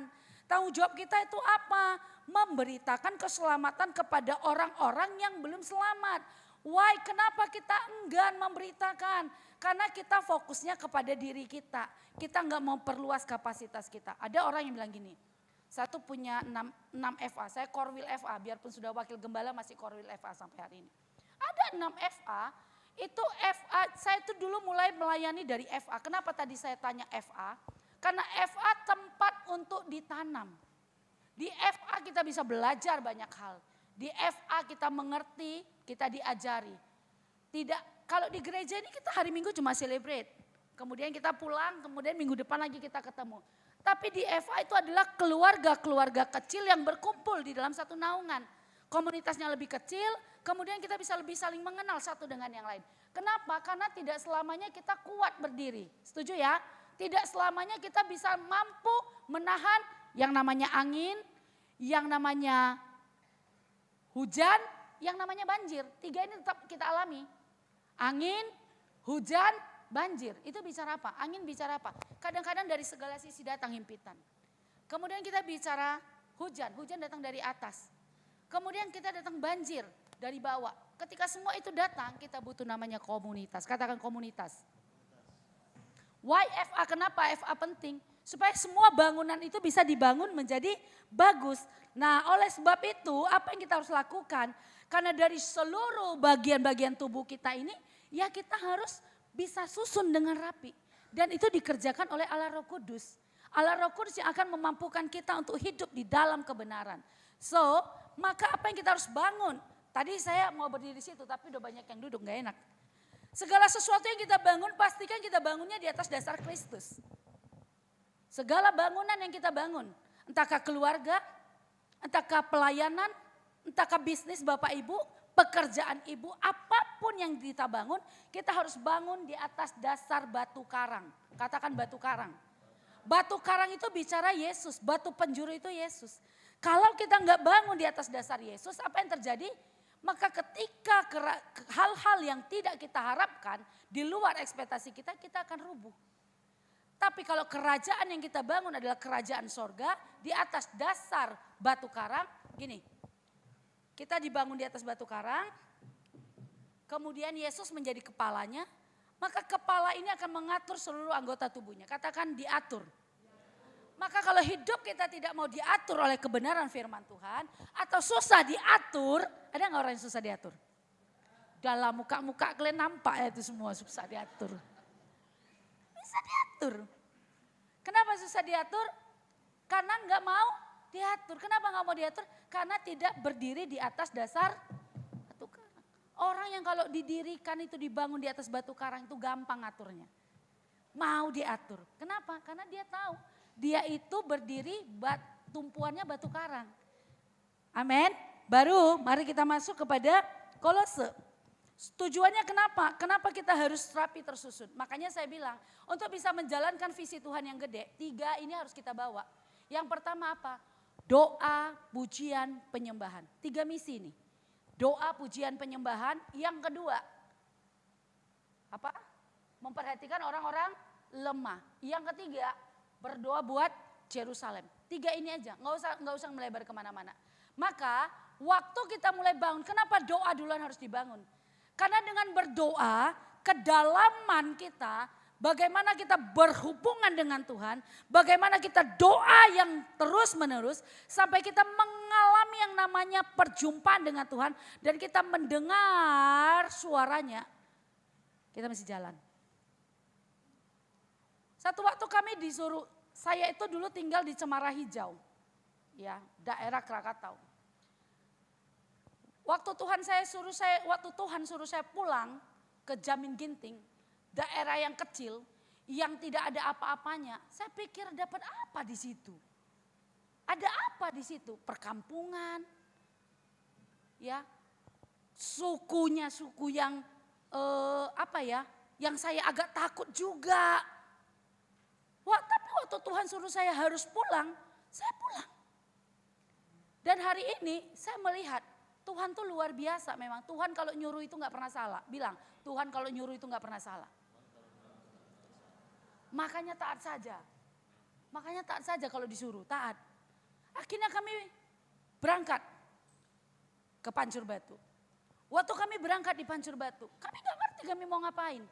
Tanggung jawab kita itu apa? Memberitakan keselamatan kepada orang-orang yang belum selamat. Why? Kenapa kita enggan memberitakan? Karena kita fokusnya kepada diri kita. Kita enggak mau perluas kapasitas kita. Ada orang yang bilang gini, satu punya 6 FA, saya Korwil FA, biarpun sudah wakil gembala masih Korwil FA sampai hari ini. Ada 6 FA, itu FA, saya itu dulu mulai melayani dari FA. Kenapa tadi saya tanya FA? Karena FA tempat untuk ditanam. Di FA kita bisa belajar banyak hal. Di FA kita mengerti, kita diajari. Tidak, kalau di gereja ini kita hari Minggu cuma celebrate. Kemudian kita pulang, kemudian minggu depan lagi kita ketemu. Tapi di FA itu adalah keluarga-keluarga kecil yang berkumpul di dalam satu naungan. Komunitasnya lebih kecil, kemudian kita bisa lebih saling mengenal satu dengan yang lain. Kenapa? Karena tidak selamanya kita kuat berdiri. Setuju ya? Tidak selamanya kita bisa mampu menahan yang namanya angin, yang namanya hujan, yang namanya banjir. 3 ini tetap kita alami. Angin, hujan, banjir. Itu bicara apa? Angin bicara apa? Kadang-kadang dari segala sisi datang himpitan. Kemudian kita bicara hujan. Hujan datang dari atas. Kemudian kita datang banjir dari bawah. Ketika semua itu datang, kita butuh namanya komunitas. Katakan komunitas. Why FA? Kenapa FA penting? Supaya semua bangunan itu bisa dibangun menjadi bagus. Nah oleh sebab itu apa yang kita harus lakukan? Karena dari seluruh bagian-bagian tubuh kita ini ya kita harus bisa susun dengan rapi. Dan itu dikerjakan oleh Allah Roh Kudus. Allah Roh Kudus yang akan memampukan kita untuk hidup di dalam kebenaran. So maka apa yang kita harus bangun? Tadi saya mau berdiri di situ tapi udah banyak yang duduk gak enak. Segala sesuatu yang kita bangun pastikan kita bangunnya di atas dasar Kristus. Segala bangunan yang kita bangun, entahkah keluarga, entahkah pelayanan, entahkah bisnis Bapak Ibu, pekerjaan Ibu, apapun yang kita bangun, kita harus bangun di atas dasar batu karang. Katakan batu karang. Batu karang itu bicara Yesus, batu penjuru itu Yesus. Kalau kita nggak bangun di atas dasar Yesus, apa yang terjadi? Maka ketika hal-hal yang tidak kita harapkan, di luar ekspektasi kita, kita akan rubuh. Tapi kalau kerajaan yang kita bangun adalah kerajaan sorga di atas dasar batu karang, gini. Kita dibangun di atas batu karang, kemudian Yesus menjadi kepalanya, maka kepala ini akan mengatur seluruh anggota tubuhnya. Katakan diatur. Maka kalau hidup kita tidak mau diatur oleh kebenaran firman Tuhan, atau susah diatur, ada nggak orang yang susah diatur? Dalam muka-muka kalian nampak ya itu semua susah diatur. Bisa diatur. Kenapa susah diatur? Karena nggak mau diatur. Kenapa nggak mau diatur? Karena tidak berdiri di atas dasar batu karang. Orang yang kalau didirikan itu dibangun di atas batu karang itu gampang aturnya. Mau diatur. Kenapa? Karena dia tahu dia itu berdiri tumpuannya batu karang. Amin. Baru mari kita masuk kepada Kolose. Tujuannya kenapa? Kenapa kita harus rapi tersusun? Makanya saya bilang, untuk bisa menjalankan visi Tuhan yang gede, 3 ini harus kita bawa. Yang pertama apa? Doa, pujian, penyembahan. 3 misi ini. Doa, pujian, penyembahan. Yang kedua, apa? Memperhatikan orang-orang lemah. Yang ketiga, berdoa buat Yerusalem. 3 ini aja, nggak usah melebar kemana-mana. Maka waktu kita mulai bangun, kenapa doa duluan harus dibangun? Karena dengan berdoa, kedalaman kita, bagaimana kita berhubungan dengan Tuhan, bagaimana kita doa yang terus menerus, sampai kita mengalami yang namanya perjumpaan dengan Tuhan, dan kita mendengar suaranya, kita mesti jalan. Satu waktu kami disuruh, saya itu dulu tinggal di Cemara Hijau, ya daerah Krakatau. Waktu Tuhan suruh saya pulang ke Jamin Ginting, daerah yang kecil, yang tidak ada apa-apanya. Saya pikir dapat apa di situ? Ada apa di situ? Perkampungan, ya, sukunya suku yang yang saya agak takut juga. Tapi waktu Tuhan suruh saya harus pulang, saya pulang. Dan hari ini saya melihat Tuhan tuh luar biasa memang. Tuhan kalau nyuruh itu gak pernah salah. Bilang, Tuhan kalau nyuruh itu gak pernah salah. Makanya taat saja. Makanya taat saja kalau disuruh, taat. Akhirnya kami berangkat ke Pancur Batu. Waktu kami berangkat di Pancur Batu, kami gak ngerti kami mau ngapain.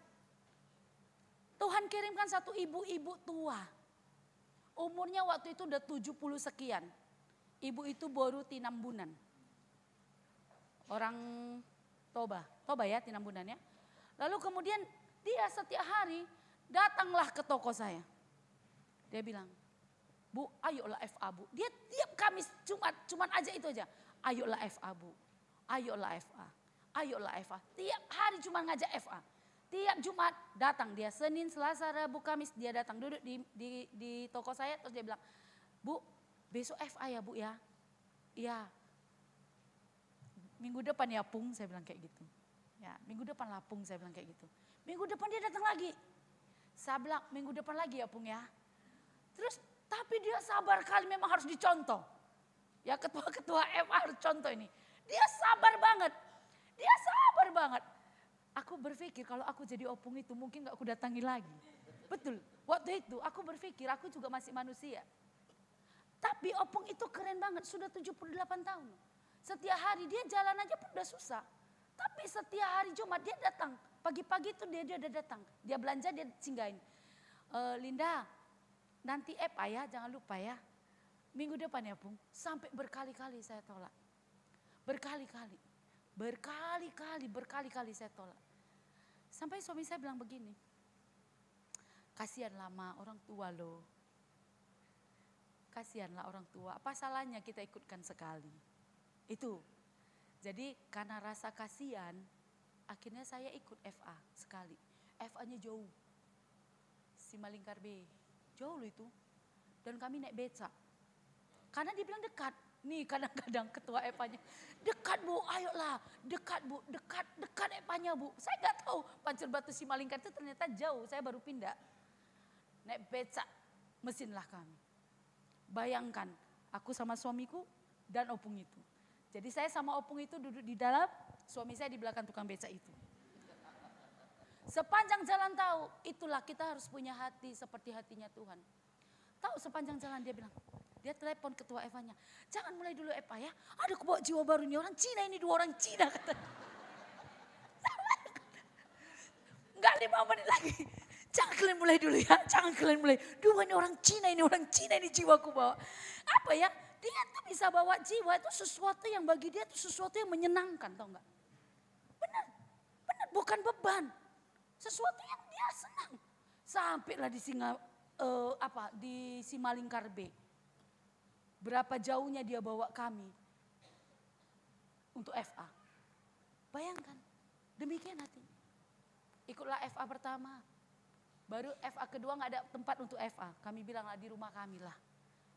Tuhan kirimkan satu ibu-ibu tua. Umurnya waktu itu udah 70 sekian. Ibu itu baru Tinambunan. Orang Toba ya Tinambunan ya. Lalu kemudian dia setiap hari datanglah ke toko saya. Dia bilang, Bu ayolah FA Bu. Dia tiap Kamis cuman aja itu aja. Ayolah FA Bu, ayolah FA, ayolah FA. Tiap hari cuma ngajak FA. Tiap Jumat datang dia, Senin, Selasa, Rabu, Kamis dia datang duduk di toko saya. Terus dia bilang, Bu besok FA ya Bu ya. Iya. Minggu depan ya Pung, saya bilang kayak gitu. Ya, minggu depan lah Pung, saya bilang kayak gitu. Minggu depan dia datang lagi. Saya bilang minggu depan lagi ya Pung ya. Terus tapi dia sabar kali, memang harus dicontoh. Ya ketua-ketua FA harus contoh ini. Dia sabar banget. Dia sabar banget. Aku berpikir kalau aku jadi Opung itu mungkin gak aku datangi lagi. Betul, waktu itu aku berpikir aku juga masih manusia. Tapi Opung itu keren banget, sudah 78 tahun. Setiap hari dia jalan aja pun udah susah. Tapi setiap hari Jumat dia datang. Pagi-pagi itu dia udah datang. Dia belanja, dia singgahin. Linda, nanti FA ya, jangan lupa ya. Minggu depan ya Bung, sampai berkali-kali saya tolak. Berkali-kali saya tolak. Sampai suami saya bilang begini, kasihan lama orang tua loh. Kasihanlah orang tua, apa salahnya kita ikutkan sekali. Itu, jadi karena rasa kasihan, akhirnya saya ikut FA sekali. FA-nya jauh, Simalingkar B, jauh loh itu. Dan kami naik beca, karena dia bilang dekat. Nih kadang-kadang ketua FA-nya, dekat Bu, ayolah, dekat Bu, dekat FA-nya Bu. Saya gak tahu Pancur Batu Simalingkar itu ternyata jauh, saya baru pindah. Naik beca, mesinlah kami. Bayangkan, aku sama suamiku dan opung itu. Jadi saya sama opung itu duduk di dalam, suami saya di belakang tukang beca itu. Sepanjang jalan tahu, itulah kita harus punya hati seperti hatinya Tuhan. Tahu sepanjang jalan dia bilang, dia telepon ketua Eva-nya, jangan mulai dulu Eva ya, ada kebawa jiwa baru nih orang Cina ini, 2 orang Cina kata. Enggak 5 menit lagi, jangan kalian mulai dulu ya, jangan kalian mulai. 2 ini orang Cina ini jiwaku bawa. Apa ya, dia tuh bisa bawa jiwa itu sesuatu yang bagi dia itu sesuatu yang menyenangkan, tau enggak? Benar, bukan beban. Sesuatu yang dia senang. Sampailah di Simalingkar B. Berapa jauhnya dia bawa kami untuk FA. Bayangkan, demikian hati. Ikutlah FA pertama. Baru FA kedua gak ada tempat untuk FA. Kami bilanglah di rumah kami lah.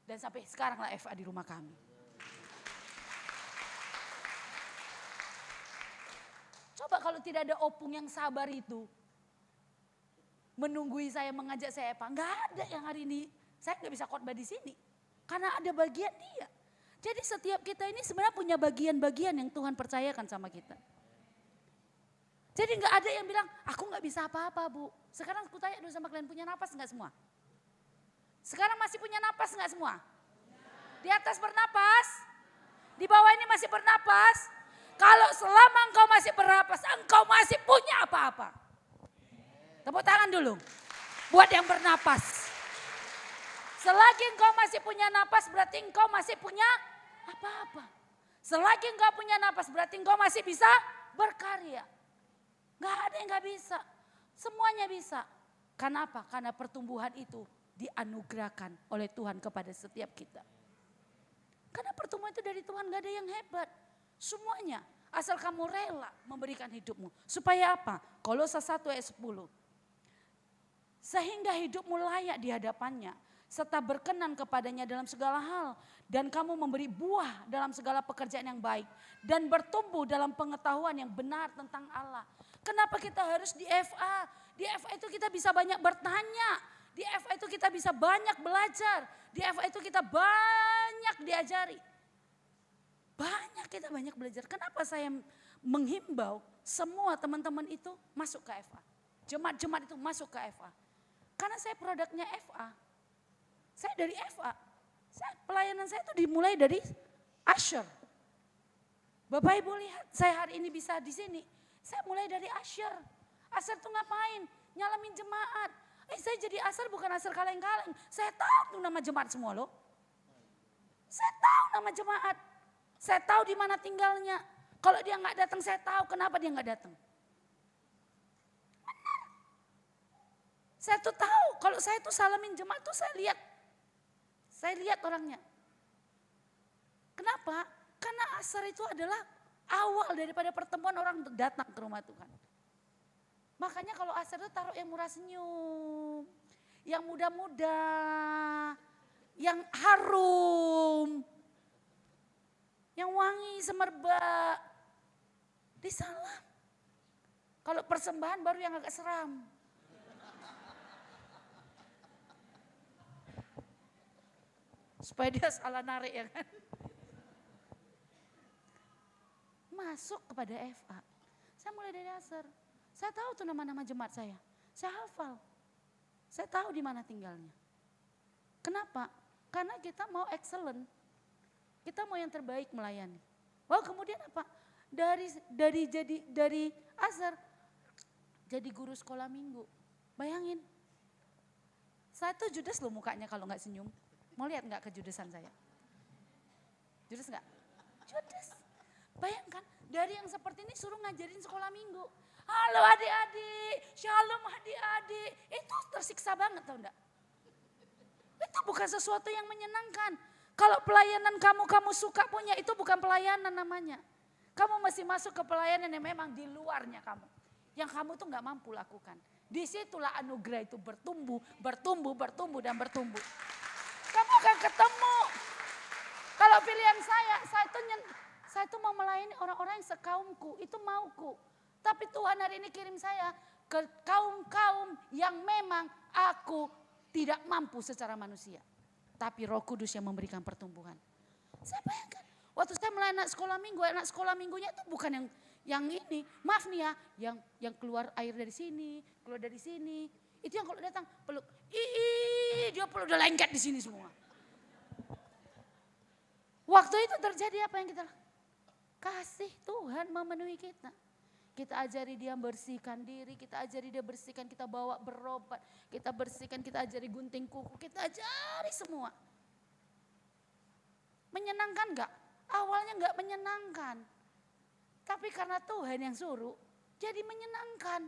Dan sampai sekarang lah FA di rumah kami. Coba kalau tidak ada opung yang sabar itu. Menunggui saya, mengajak saya FA. Gak ada yang hari ini, saya gak bisa khotbah di sini. Karena ada bagian dia. Jadi setiap kita ini sebenarnya punya bagian-bagian yang Tuhan percayakan sama kita. Jadi gak ada yang bilang, aku gak bisa apa-apa Bu. Sekarang aku tanya dulu sama kalian, punya napas gak semua? Sekarang masih punya napas gak semua? Di atas bernapas? Di bawah ini masih bernapas? Kalau selama engkau masih bernapas, engkau masih punya apa-apa. Tepuk tangan dulu, buat yang bernapas. Selagi engkau masih punya napas berarti engkau masih punya apa-apa. Selagi engkau punya napas berarti engkau masih bisa berkarya. Gak ada yang gak bisa, semuanya bisa. Karena apa? Karena pertumbuhan itu dianugerahkan oleh Tuhan kepada setiap kita. Karena pertumbuhan itu dari Tuhan, gak ada yang hebat. Semuanya, asal kamu rela memberikan hidupmu. Supaya apa? Kolose 1 ayat 10. Sehingga hidupmu layak di hadapannya, serta berkenan kepadanya dalam segala hal. Dan kamu memberi buah dalam segala pekerjaan yang baik. Dan bertumbuh dalam pengetahuan yang benar tentang Allah. Kenapa kita harus di FA? Di FA itu kita bisa banyak bertanya. Di FA itu kita bisa banyak belajar. Di FA itu kita banyak diajari. Kita banyak belajar. Kenapa saya menghimbau semua teman-teman itu masuk ke FA? Jemaat-jemaat itu masuk ke FA. Karena saya produknya FA. Saya dari FA. Pelayanan saya itu dimulai dari Usher. Bapak Ibu lihat, saya hari ini bisa di sini. Saya mulai dari Usher. Usher itu ngapain? Nyalamin jemaat. Saya jadi Usher bukan Usher kaleng-kaleng. Saya tahu nama jemaat semua loh. Saya tahu nama jemaat. Saya tahu di mana tinggalnya. Kalau dia nggak datang, saya tahu kenapa dia nggak datang. Benar. Saya tuh tahu. Kalau saya tuh salamin jemaat tuh saya lihat. Saya lihat orangnya. Kenapa? Karena asar itu adalah awal daripada pertemuan orang untuk datang ke rumah Tuhan. Makanya kalau asar itu taruh yang murah senyum. Yang muda-muda. Yang harum. Yang wangi semerbak. Disalam. Kalau persembahan baru yang agak seram. Supaya dia salah narik ya kan. Masuk kepada FA. Saya mulai dari asar. Saya tahu tuh nama-nama jemaat saya. Saya hafal. Saya tahu di mana tinggalnya. Kenapa? Karena kita mau excellent. Kita mau yang terbaik melayani. Wah, kemudian apa? Dari asar jadi guru sekolah minggu. Bayangin. Saya tuh judes loh mukanya kalau nggak senyum. Mau lihat nggak kejudesan saya? Judes nggak? Judes. Bayangkan dari yang seperti ini suruh ngajarin sekolah minggu. Halo adik-adik, shalom adik-adik. Itu tersiksa banget tau enggak? Itu bukan sesuatu yang menyenangkan. Kalau pelayanan kamu suka punya, itu bukan pelayanan namanya. Kamu masih masuk ke pelayanan yang memang di luarnya kamu. Yang kamu tuh gak mampu lakukan. Disitulah anugerah itu bertumbuh, dan bertumbuh. Kamu akan ketemu. Kalau pilihan saya tuh mau melayani orang-orang yang sekaumku, itu mauku. Tapi Tuhan hari ini kirim saya ke kaum-kaum yang memang aku tidak mampu secara manusia. Tapi Roh Kudus yang memberikan pertumbuhan. Saya bayangkan, waktu saya melayani anak sekolah minggunya itu bukan yang ini. Maaf nih ya, yang keluar air dari sini, keluar dari sini. Itu yang kalau datang peluk, dia peluk udah lengket di sini semua. Waktu itu terjadi apa yang kita lakukan? Kasih Tuhan memenuhi kita. Kita ajari dia bersihkan diri, kita ajari dia bersihkan, kita bawa berobat, kita bersihkan, kita ajari gunting kuku, kita ajari semua. Menyenangkan gak? Awalnya gak menyenangkan. Tapi karena Tuhan yang suruh, jadi menyenangkan,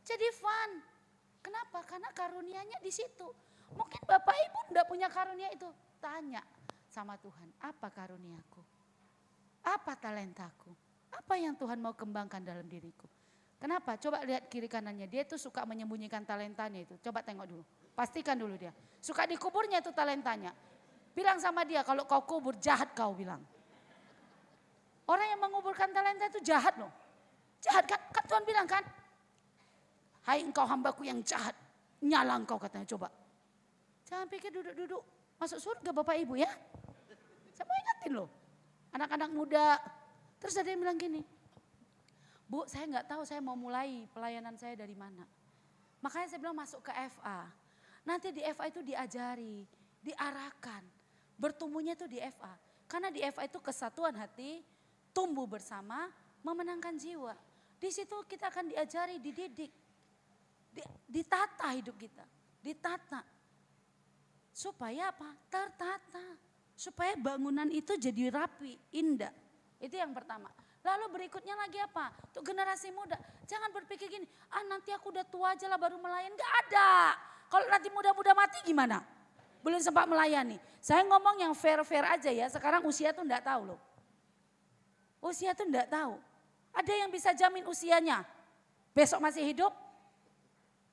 jadi fun. Kenapa? Karena karunianya di situ. Mungkin Bapak Ibu gak punya karunia itu. Tanya sama Tuhan, apa karuniaku? Apa talentaku? Apa yang Tuhan mau kembangkan dalam diriku? Kenapa? Coba lihat kiri kanannya. Dia tuh suka menyembunyikan talentanya itu. Coba tengok dulu. Pastikan dulu dia. Suka dikuburnya itu talentanya. Bilang sama dia, kalau kau kubur jahat kau bilang. Orang yang menguburkan talenta itu jahat loh. Jahat kan? Kan Tuhan bilang kan? Hai engkau hambaku yang jahat. Nyala engkau katanya, coba. Jangan pikir duduk-duduk. Masuk surga Bapak Ibu ya. Saya mau ingatin loh. Anak-anak muda. Terus ada yang bilang gini, Bu saya nggak tahu saya mau mulai pelayanan saya dari mana. Makanya saya bilang masuk ke FA. Nanti di FA itu diajari, diarahkan. Bertumbuhnya itu di FA. Karena di FA itu kesatuan hati, tumbuh bersama, memenangkan jiwa. Di situ kita akan diajari, dididik. Ditata hidup kita, ditata. Supaya apa? Tertata. Supaya bangunan itu jadi rapi, indah. Itu yang pertama. Lalu berikutnya lagi apa? Untuk generasi muda. Jangan berpikir gini, nanti aku udah tua aja lah baru melayani. Gak ada. Kalau nanti muda-muda mati gimana? Belum sempat melayani. Saya ngomong yang fair-fair aja ya. Sekarang usia tuh enggak tahu loh. Usia tuh enggak tahu. Ada yang bisa jamin usianya? Besok masih hidup?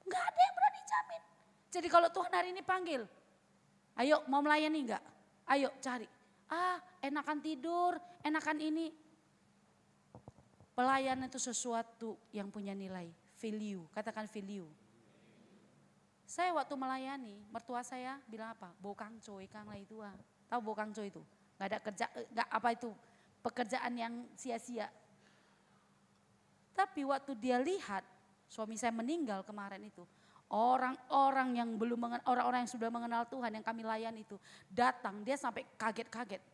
Enggak ada yang berani jamin. Jadi kalau Tuhan hari ini panggil, ayo mau melayani enggak? Ayo cari. Enakan tidur, enakan ini. Pelayanan itu sesuatu yang punya nilai, value, katakan value. Saya waktu melayani, mertua saya bilang apa? Bokang coy, kang lah itu. Tahu bokang coy itu? Gak ada kerja, gak apa itu, pekerjaan yang sia-sia. Tapi waktu dia lihat, suami saya meninggal kemarin itu. Orang-orang yang orang-orang yang sudah mengenal Tuhan yang kami layani itu datang, dia sampai kaget-kaget.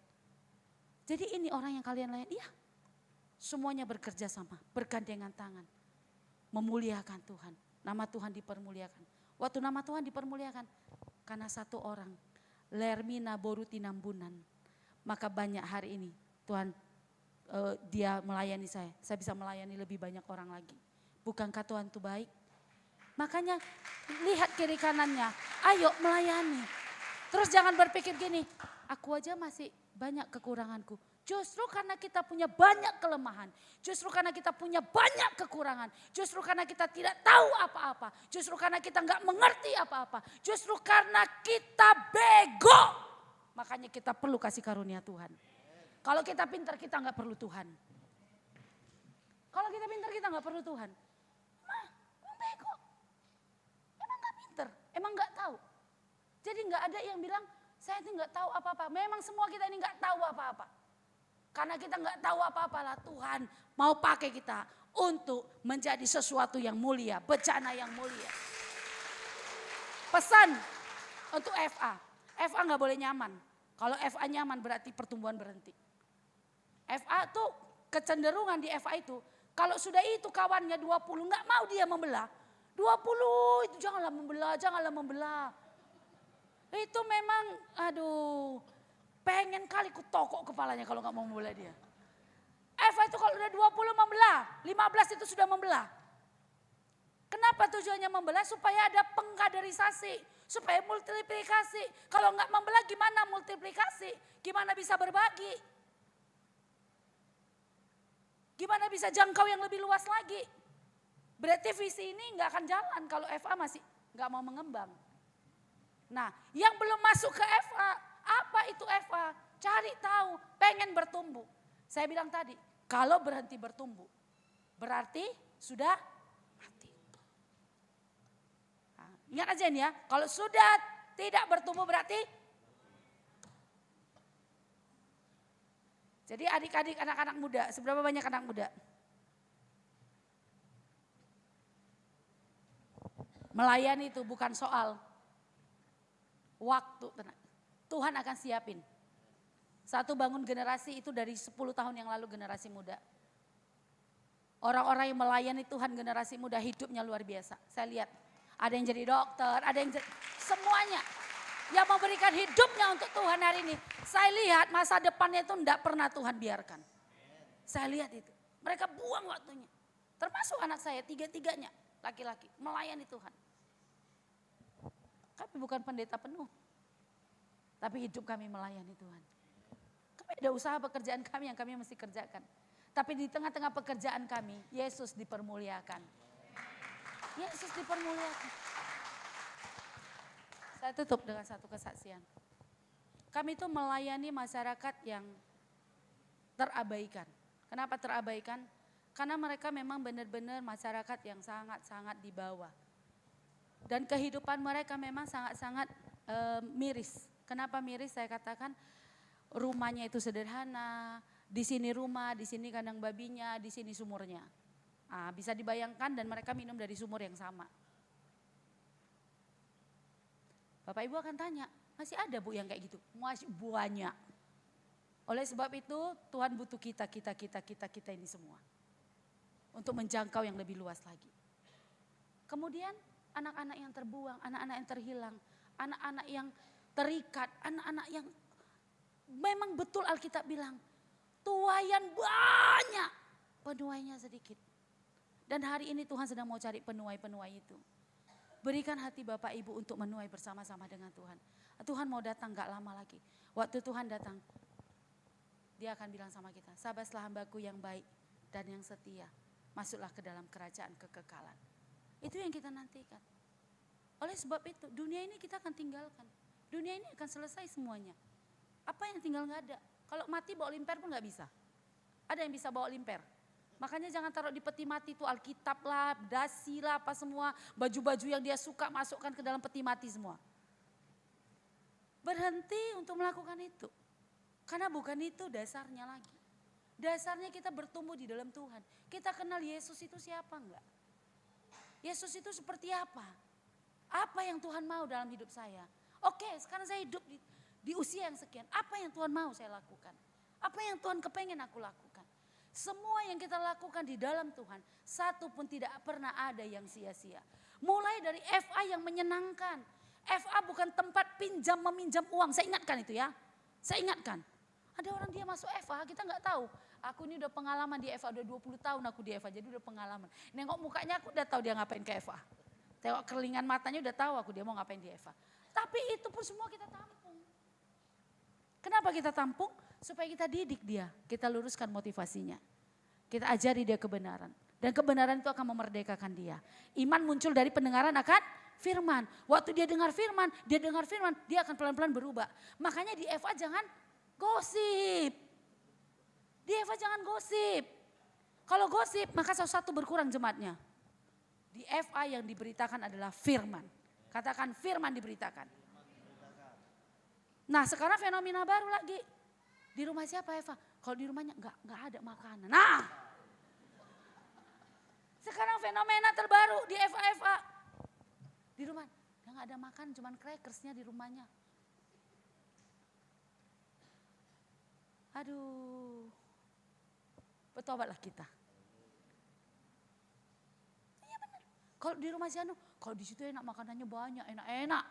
Jadi ini orang yang kalian layani, iya. Semuanya bekerja sama, bergandengan tangan. Memuliakan Tuhan, nama Tuhan dipermuliakan. Waktu nama Tuhan dipermuliakan, karena satu orang, Lermina Boruti Nambunan. Maka banyak hari ini Tuhan dia melayani saya bisa melayani lebih banyak orang lagi. Bukankah Tuhan itu baik? Makanya lihat kiri kanannya, ayo melayani. Terus jangan berpikir gini, aku aja masih banyak kekuranganku. Justru karena kita punya banyak kelemahan, justru karena kita punya banyak kekurangan, justru karena kita tidak tahu apa-apa, justru karena kita nggak mengerti apa-apa, justru karena kita bego. Makanya kita perlu kasih karunia Tuhan. Kalau kita pintar kita nggak perlu Tuhan. Kalau kita pintar kita nggak perlu Tuhan. Bego. Emang nggak pintar, emang nggak tahu. Jadi nggak ada yang bilang saya ini nggak tahu apa-apa. Memang semua kita ini nggak tahu apa-apa. Karena kita nggak tahu apa-apa lah, Tuhan mau pakai kita untuk menjadi sesuatu yang mulia, bencana yang mulia. Pesan untuk FA, FA nggak boleh nyaman. Kalau FA nyaman berarti pertumbuhan berhenti. FA tuh kecenderungan di FA itu, kalau sudah itu kawannya 20 nggak mau dia membelah. 20 itu janganlah membelah, janganlah membelah. Itu memang aduh pengen kali ku tokok kepalanya kalau gak mau membelah dia. Eva itu kalau udah 20 membelah, 15 itu sudah membelah. Kenapa tujuannya membelah? Supaya ada pengkaderisasi, supaya multiplikasi. Kalau nggak membelah gimana multiplikasi? Gimana bisa berbagi? Gimana bisa jangkau yang lebih luas lagi? Berarti visi ini nggak akan jalan kalau FA masih nggak mau mengembang. Nah, yang belum masuk ke FA, apa itu FA? Cari tahu, pengen bertumbuh. Saya bilang tadi, kalau berhenti bertumbuh, berarti sudah mati. Nah, ingat aja ini ya, kalau sudah tidak bertumbuh berarti. Jadi adik-adik anak-anak muda, seberapa banyak anak muda? Melayani itu bukan soal waktu, Tuhan akan siapin. Satu bangun generasi itu dari 10 tahun yang lalu generasi muda. Orang-orang yang melayani Tuhan generasi muda hidupnya luar biasa. Saya lihat ada yang jadi dokter, ada yang jadi, semuanya. Yang memberikan hidupnya untuk Tuhan hari ini. Saya lihat masa depannya itu tidak pernah Tuhan biarkan. Saya lihat itu. Mereka buang waktunya. Termasuk anak saya, tiga-tiganya laki-laki melayani Tuhan. Kami bukan pendeta penuh. Tapi hidup kami melayani Tuhan. Kami ada usaha pekerjaan kami yang kami mesti kerjakan. Tapi di tengah-tengah pekerjaan kami, Yesus dipermuliakan. Yesus dipermuliakan. Saya tutup dengan satu kesaksian. Kami itu melayani masyarakat yang terabaikan. Kenapa terabaikan? Karena mereka memang benar-benar masyarakat yang sangat-sangat di bawah. Dan kehidupan mereka memang sangat-sangat miris. Kenapa miris? Saya katakan rumahnya itu sederhana, di sini rumah, di sini kandang babinya, di sini sumurnya. Bisa dibayangkan dan mereka minum dari sumur yang sama. Bapak Ibu akan tanya, masih ada Bu yang kayak gitu? Masih banyak. Oleh sebab itu Tuhan butuh kita ini semua. Untuk menjangkau yang lebih luas lagi. Kemudian anak-anak yang terbuang, anak-anak yang terhilang, anak-anak yang terikat, anak-anak yang memang betul Alkitab bilang, tuaian banyak, penuainya sedikit. Dan hari ini Tuhan sedang mau cari penuai-penuai itu. Berikan hati Bapak Ibu untuk menuai bersama-sama dengan Tuhan. Tuhan mau datang gak lama lagi. Waktu Tuhan datang, Dia akan bilang sama kita, sabarlah hambaku yang baik dan yang setia. Masuklah ke dalam kerajaan kekekalan. Itu yang kita nantikan. Oleh sebab itu, dunia ini kita akan tinggalkan. Dunia ini akan selesai semuanya. Apa yang tinggal gak ada. Kalau mati bawa limper pun gak bisa. Ada yang bisa bawa limper. Makanya jangan taruh di peti mati itu Alkitab lah, dasi lah, apa semua. Baju-baju yang dia suka masukkan ke dalam peti mati semua. Berhenti untuk melakukan itu. Karena bukan itu dasarnya lagi. Dasarnya kita bertumbuh di dalam Tuhan. Kita kenal Yesus itu siapa enggak? Yesus itu seperti apa? Apa yang Tuhan mau dalam hidup saya? Oke, sekarang saya hidup di usia yang sekian. Apa yang Tuhan mau saya lakukan? Apa yang Tuhan kepengen aku lakukan? Semua yang kita lakukan di dalam Tuhan, satu pun tidak pernah ada yang sia-sia. Mulai dari FA yang menyenangkan. FA bukan tempat pinjam meminjam uang. Saya ingatkan itu ya. Saya ingatkan. Ada orang dia masuk FA, kita nggak tahu. Aku ini udah pengalaman di FA, udah 20 tahun aku di FA, jadi udah pengalaman. Nengok mukanya aku udah tahu dia ngapain ke FA. Tengok kerlingan matanya udah tahu aku dia mau ngapain di FA. Tapi itu pun semua kita tampung. Kenapa kita tampung? Supaya kita didik dia, kita luruskan motivasinya. Kita ajari dia kebenaran. Dan kebenaran itu akan memerdekakan dia. Iman muncul dari pendengaran akan firman. Waktu dia dengar firman, dia akan pelan-pelan berubah. Makanya di FA jangan gosip. Di FA jangan gosip. Kalau gosip maka satu berkurang jemaatnya. Di FA yang diberitakan adalah firman. Katakan firman diberitakan. Nah sekarang fenomena baru lagi. Di rumah siapa Eva? Kalau di rumahnya enggak ada makanan. Nah sekarang fenomena terbaru di FA. Di rumah enggak ada makan, cuman crackersnya di rumahnya. Aduh, bertobatlah kita. Iya benar. Kalau di rumah si Anu, kalau di situ enak makanannya banyak, enak-enak.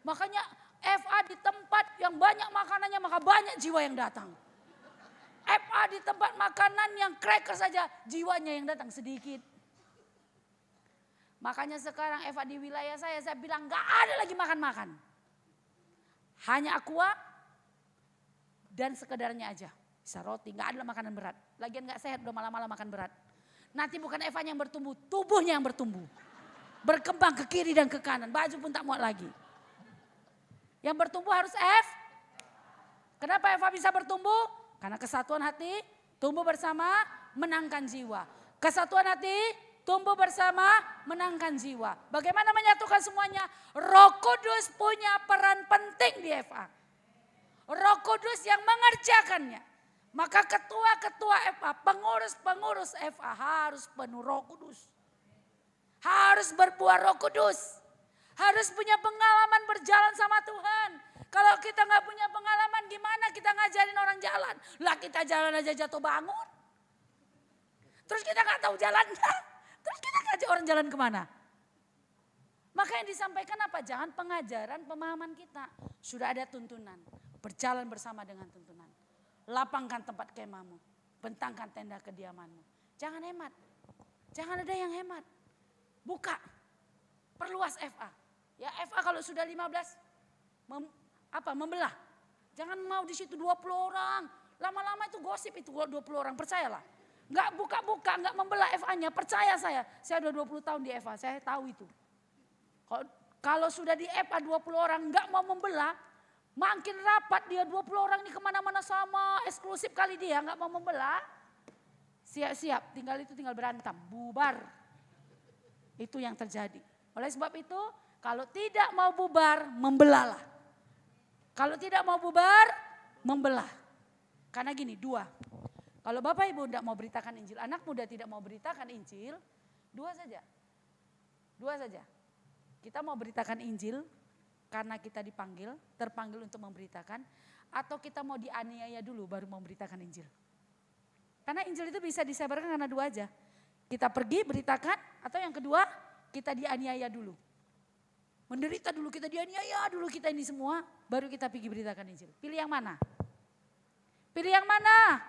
Makanya FA di tempat yang banyak makanannya maka banyak jiwa yang datang. FA di tempat makanan yang cracker saja jiwanya yang datang sedikit. Makanya sekarang FA di wilayah saya bilang gak ada lagi makan-makan. Hanya aqua dan sekedarnya aja. Bisa roti, gak ada makanan berat. Lagian gak sehat udah malam-malam makan berat. Nanti bukan FA-nya yang bertumbuh, tubuhnya yang bertumbuh. Berkembang ke kiri dan ke kanan, baju pun tak muat lagi. Yang bertumbuh harus F. Kenapa FA bisa bertumbuh? Karena kesatuan hati, tumbuh bersama, menangkan jiwa. Kesatuan hati, tumbuh bersama, menangkan jiwa. Bagaimana menyatukan semuanya? Roh Kudus punya peran penting di FA. Roh Kudus yang mengerjakannya. Maka ketua-ketua FA, pengurus-pengurus FA harus penuh Roh Kudus. Harus berbuah Roh Kudus. Harus punya pengalaman berjalan sama Tuhan. Kalau kita gak punya pengalaman gimana kita ngajarin orang jalan? Lah kita jalan aja jatuh bangun. Terus kita gak tahu jalannya. Terus kita ngajak orang jalan kemana? Maka yang disampaikan apa? Jangan pengajaran pemahaman kita. Sudah ada tuntunan. Berjalan bersama dengan tuntunan. Lapangkan tempat kemahmu. Bentangkan tenda kediamanmu. Jangan hemat. Jangan ada yang hemat. Buka. Perluas FA. Ya FA kalau sudah 15 membelah. Jangan mau di situ 20 orang. Lama-lama itu gosip itu 20 orang, percayalah. Enggak buka-buka, enggak membelah FA-nya, percaya saya. Saya udah 20 tahun di FA, saya tahu itu. Kalau sudah di FA 20 orang enggak mau membelah, makin rapat dia 20 orang ini kemana-mana sama, eksklusif kali dia enggak mau membelah. Siap-siap, tinggal berantem, bubar. Itu yang terjadi. Oleh sebab itu, kalau tidak mau bubar, membelahlah. Kalau tidak mau bubar, membelah. Karena gini, dua. Kalau Bapak Ibu tidak mau beritakan Injil, anak muda tidak mau beritakan Injil, dua saja. Kita mau beritakan Injil karena kita dipanggil, terpanggil untuk memberitakan. Atau kita mau dianiaya dulu baru memberitakan Injil. Karena Injil itu bisa disebarkan karena dua aja. Kita pergi beritakan atau yang kedua kita dianiaya dulu. Menderita dulu, kita dianiaya dulu kita ini semua, baru kita pergi beritakan Injil. Pilih yang mana? Pilih yang mana?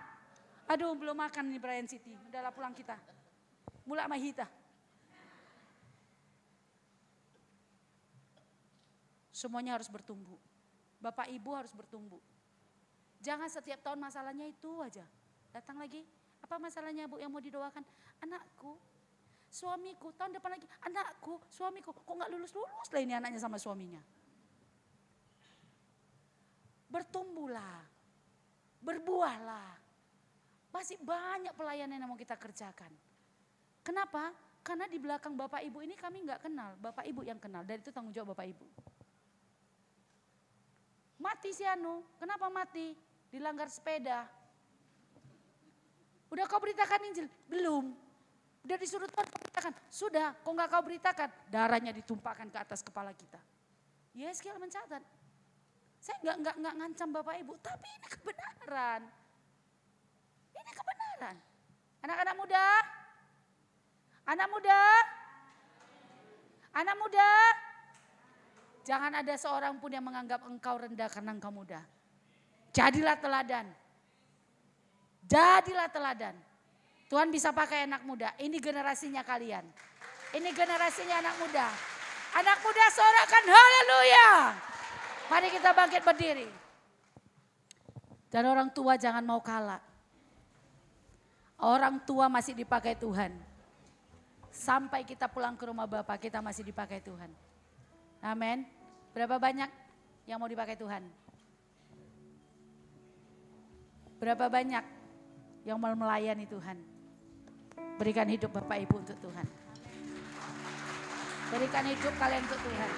Aduh belum makan nih Brian City, udahlah pulang kita. Mula mahita. Semuanya harus bertumbuh. Bapak Ibu harus bertumbuh. Jangan setiap tahun masalahnya itu aja. Datang lagi, apa masalahnya Bu yang mau didoakan? Anakku. Suamiku, tahun depan lagi, anakku, suamiku, kok gak lulus-lulus lah ini anaknya sama suaminya. Bertumbuhlah, berbuahlah. Masih banyak pelayanan yang mau kita kerjakan. Kenapa? Karena di belakang Bapak Ibu ini kami gak kenal, Bapak Ibu yang kenal, dari itu tanggung jawab Bapak Ibu. Mati si Anu, kenapa mati? Dilanggar sepeda. Udah kau beritakan Injil? Belum. Udah disuruh Tuhan beritakan, sudah, kok gak kau beritakan? Darahnya ditumpahkan ke atas kepala kita. Yeskiel mencatat. Saya nggak ngancam Bapak Ibu, tapi ini kebenaran. Ini kebenaran. Anak-anak muda, anak muda, jangan ada seorang pun yang menganggap engkau rendah karena engkau muda. Jadilah teladan. Jadilah teladan. Tuhan bisa pakai anak muda. Ini generasinya kalian. Ini generasinya anak muda. Anak muda sorakan haleluya. Mari kita bangkit berdiri. Dan orang tua jangan mau kalah. Orang tua masih dipakai Tuhan. Sampai kita pulang ke rumah Bapa kita masih dipakai Tuhan. Amin. Berapa banyak yang mau dipakai Tuhan? Berapa banyak yang mau melayani Tuhan? Berikan hidup Bapak Ibu untuk Tuhan. Berikan hidup kalian untuk Tuhan.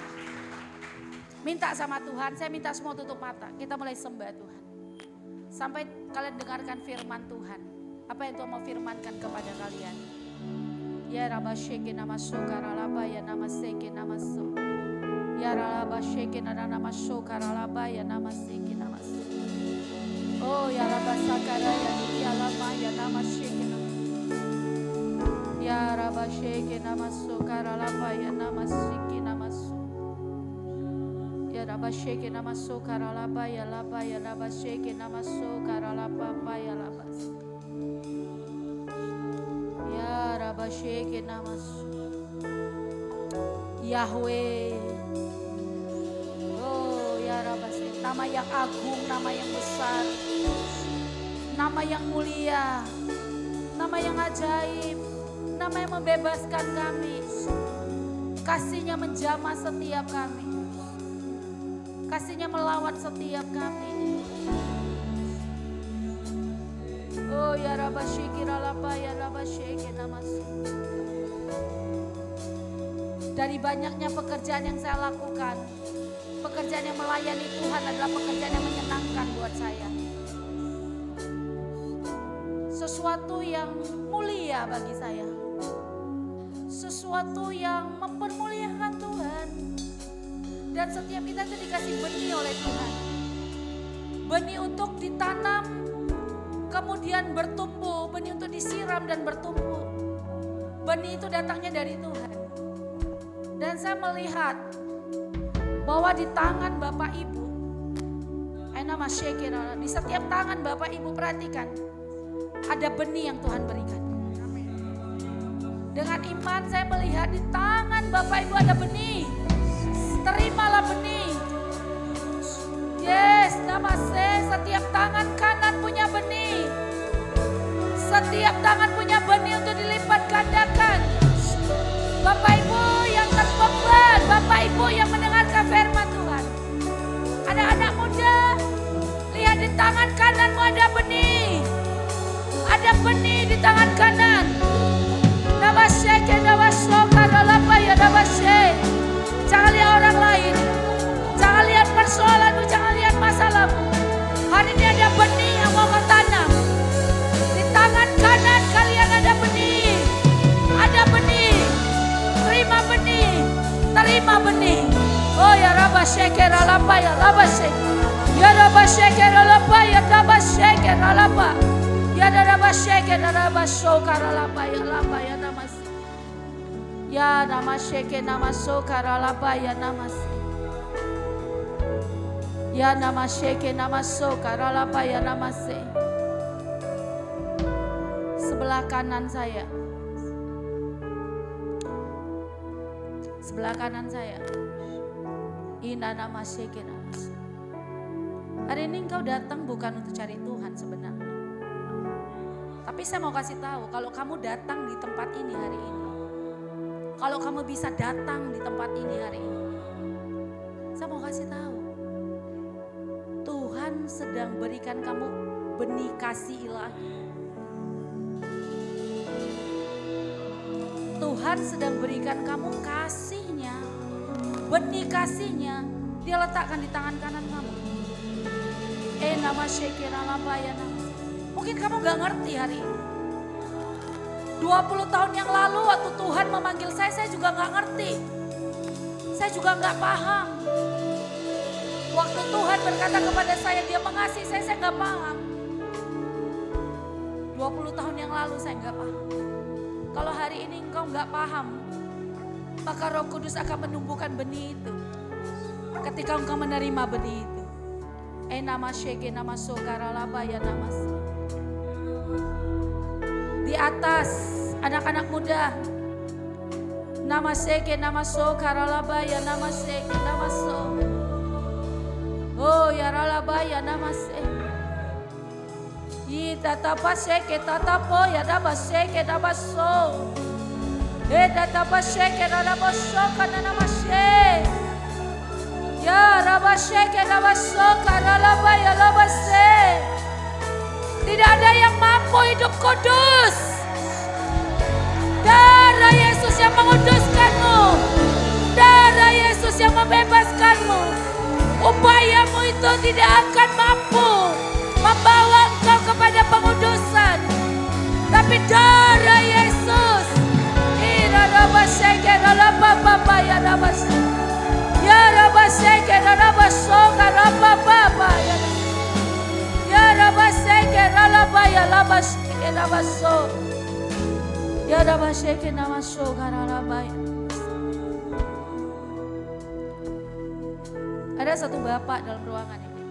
Minta sama Tuhan, saya minta semua tutup mata. Kita mulai sembah Tuhan. Sampai kalian dengarkan firman Tuhan. Apa yang Tuhan mau firmankan kepada kalian. Ya Rabba Sheke nama Sokaralaba ya nama Seke nama So. Ya Rabba Sheke nama Sokaralaba ya nama Seke nama So. Oh ya Rabba Sakaraya ya Lama ya nama Sheke nama. Ya Rabba Sheke nama Sokaralaba ya nama Seke nama So. Ya raba sheke namaso karalaba ya raba sheke namaso karalaba ya laba. Ya raba sheke namaso. Yahweh. Oh ya raba sheke. Nama yang agung, nama yang besar. Nama yang mulia. Nama yang ajaib. Nama yang membebaskan kami. Kasihnya menjamah setiap kami. Kasihnya melawan setiap kami. Oh ya Rabba Shikiralapa ya Rabba Shikinamas. Dari banyaknya pekerjaan yang saya lakukan, pekerjaan yang melayani Tuhan adalah pekerjaan yang menyenangkan buat saya. Sesuatu yang mulia bagi saya. Sesuatu yang mempermuliakan Tuhan. Dan setiap kita itu dikasih benih oleh Tuhan. Benih untuk ditanam, kemudian bertumbuh. Benih untuk disiram dan bertumbuh. Benih itu datangnya dari Tuhan. Dan saya melihat bahwa di tangan Bapak Ibu, di setiap tangan Bapak Ibu perhatikan, ada benih yang Tuhan berikan. Dengan iman saya melihat di tangan Bapak Ibu ada benih. Terimalah benih. Yes, namaste. Setiap tangan kanan punya benih. Setiap tangan punya benih untuk dilipat gandakan. Bapak Ibu yang terbeban, Bapak Ibu yang mendengarkan firman Tuhan. Anak-anak muda, lihat di tangan kananmu ada benih. Ada benih di tangan kanan. Jangan lihat orang lain. Jangan lihat persoalanmu, jangan lihat masalahmu. Hari ini ada benih yang mau kau tanam. Di tangan kanan kalian ada benih. Ada benih. Terima benih. Terima benih. Oh ya Rabba Sheker Alapa ya Rabba Sheker. Ya Rabba Sheker Alapa ya Rabba Sheker Alapa. Ya Rabba Sheker Alapa Shokar Alapa ya Alapa ya Namas. Ya nama Sheke nama Shokar Alapa ya Namas. Ya nama Sheke nama Shokar Alapa ya Namas. Sebelah kanan saya. Sebelah kanan saya. Ina nama Sheke Namas. Hari ini engkau datang bukan untuk cari Tuhan sebenarnya. Tapi saya mau kasih tahu, kalau kamu datang di tempat ini hari ini, kalau kamu bisa datang di tempat ini hari ini, saya mau kasih tahu, Tuhan sedang berikan kamu benih kasih ilahi. Tuhan sedang berikan kamu kasihnya, benih kasihnya, dia letakkan di tangan kanan kamu. Nama Shekiralabaya nama. Mungkin kamu gak ngerti hari ini. 20 tahun yang lalu waktu Tuhan memanggil saya juga gak ngerti. Saya juga gak paham. Waktu Tuhan berkata kepada saya, dia mengasihi saya gak paham. 20 tahun yang lalu saya gak paham. Kalau hari ini engkau gak paham, maka Roh Kudus akan menumbuhkan benih itu. Ketika engkau menerima benih itu. Nama Sheke nama Sokaralaba ya namas. Di atas anak-anak muda. Nama Sheke nama Sokaralaba ya nama Sheke nama So. Oh ya ralaba ya nama Sheke. Tatapa Sheke tatapo ya nama Sheke nama So. Tatapa Sheke nama So kana nama Sheke. Ya Rabasheke Rabasoka Ralaba ya Labase. Tidak ada yang mampu hidup kudus. Darah Yesus yang menguduskanmu. Darah Yesus yang membebaskanmu. Upayamu itu tidak akan mampu membawa engkau kepada pengudusan. Tapi darah Yesus. Ira Rabasheke Ralaba Baba ya Rabase. Ya Rabaseke Rabasoka Rababa ya. Ya Rabaseke Ralaba ya Labaseke Rabaso. Ya Rabaseke Namasoka Ralaba ya. Ada Ada satu bapak dalam ruangan ini.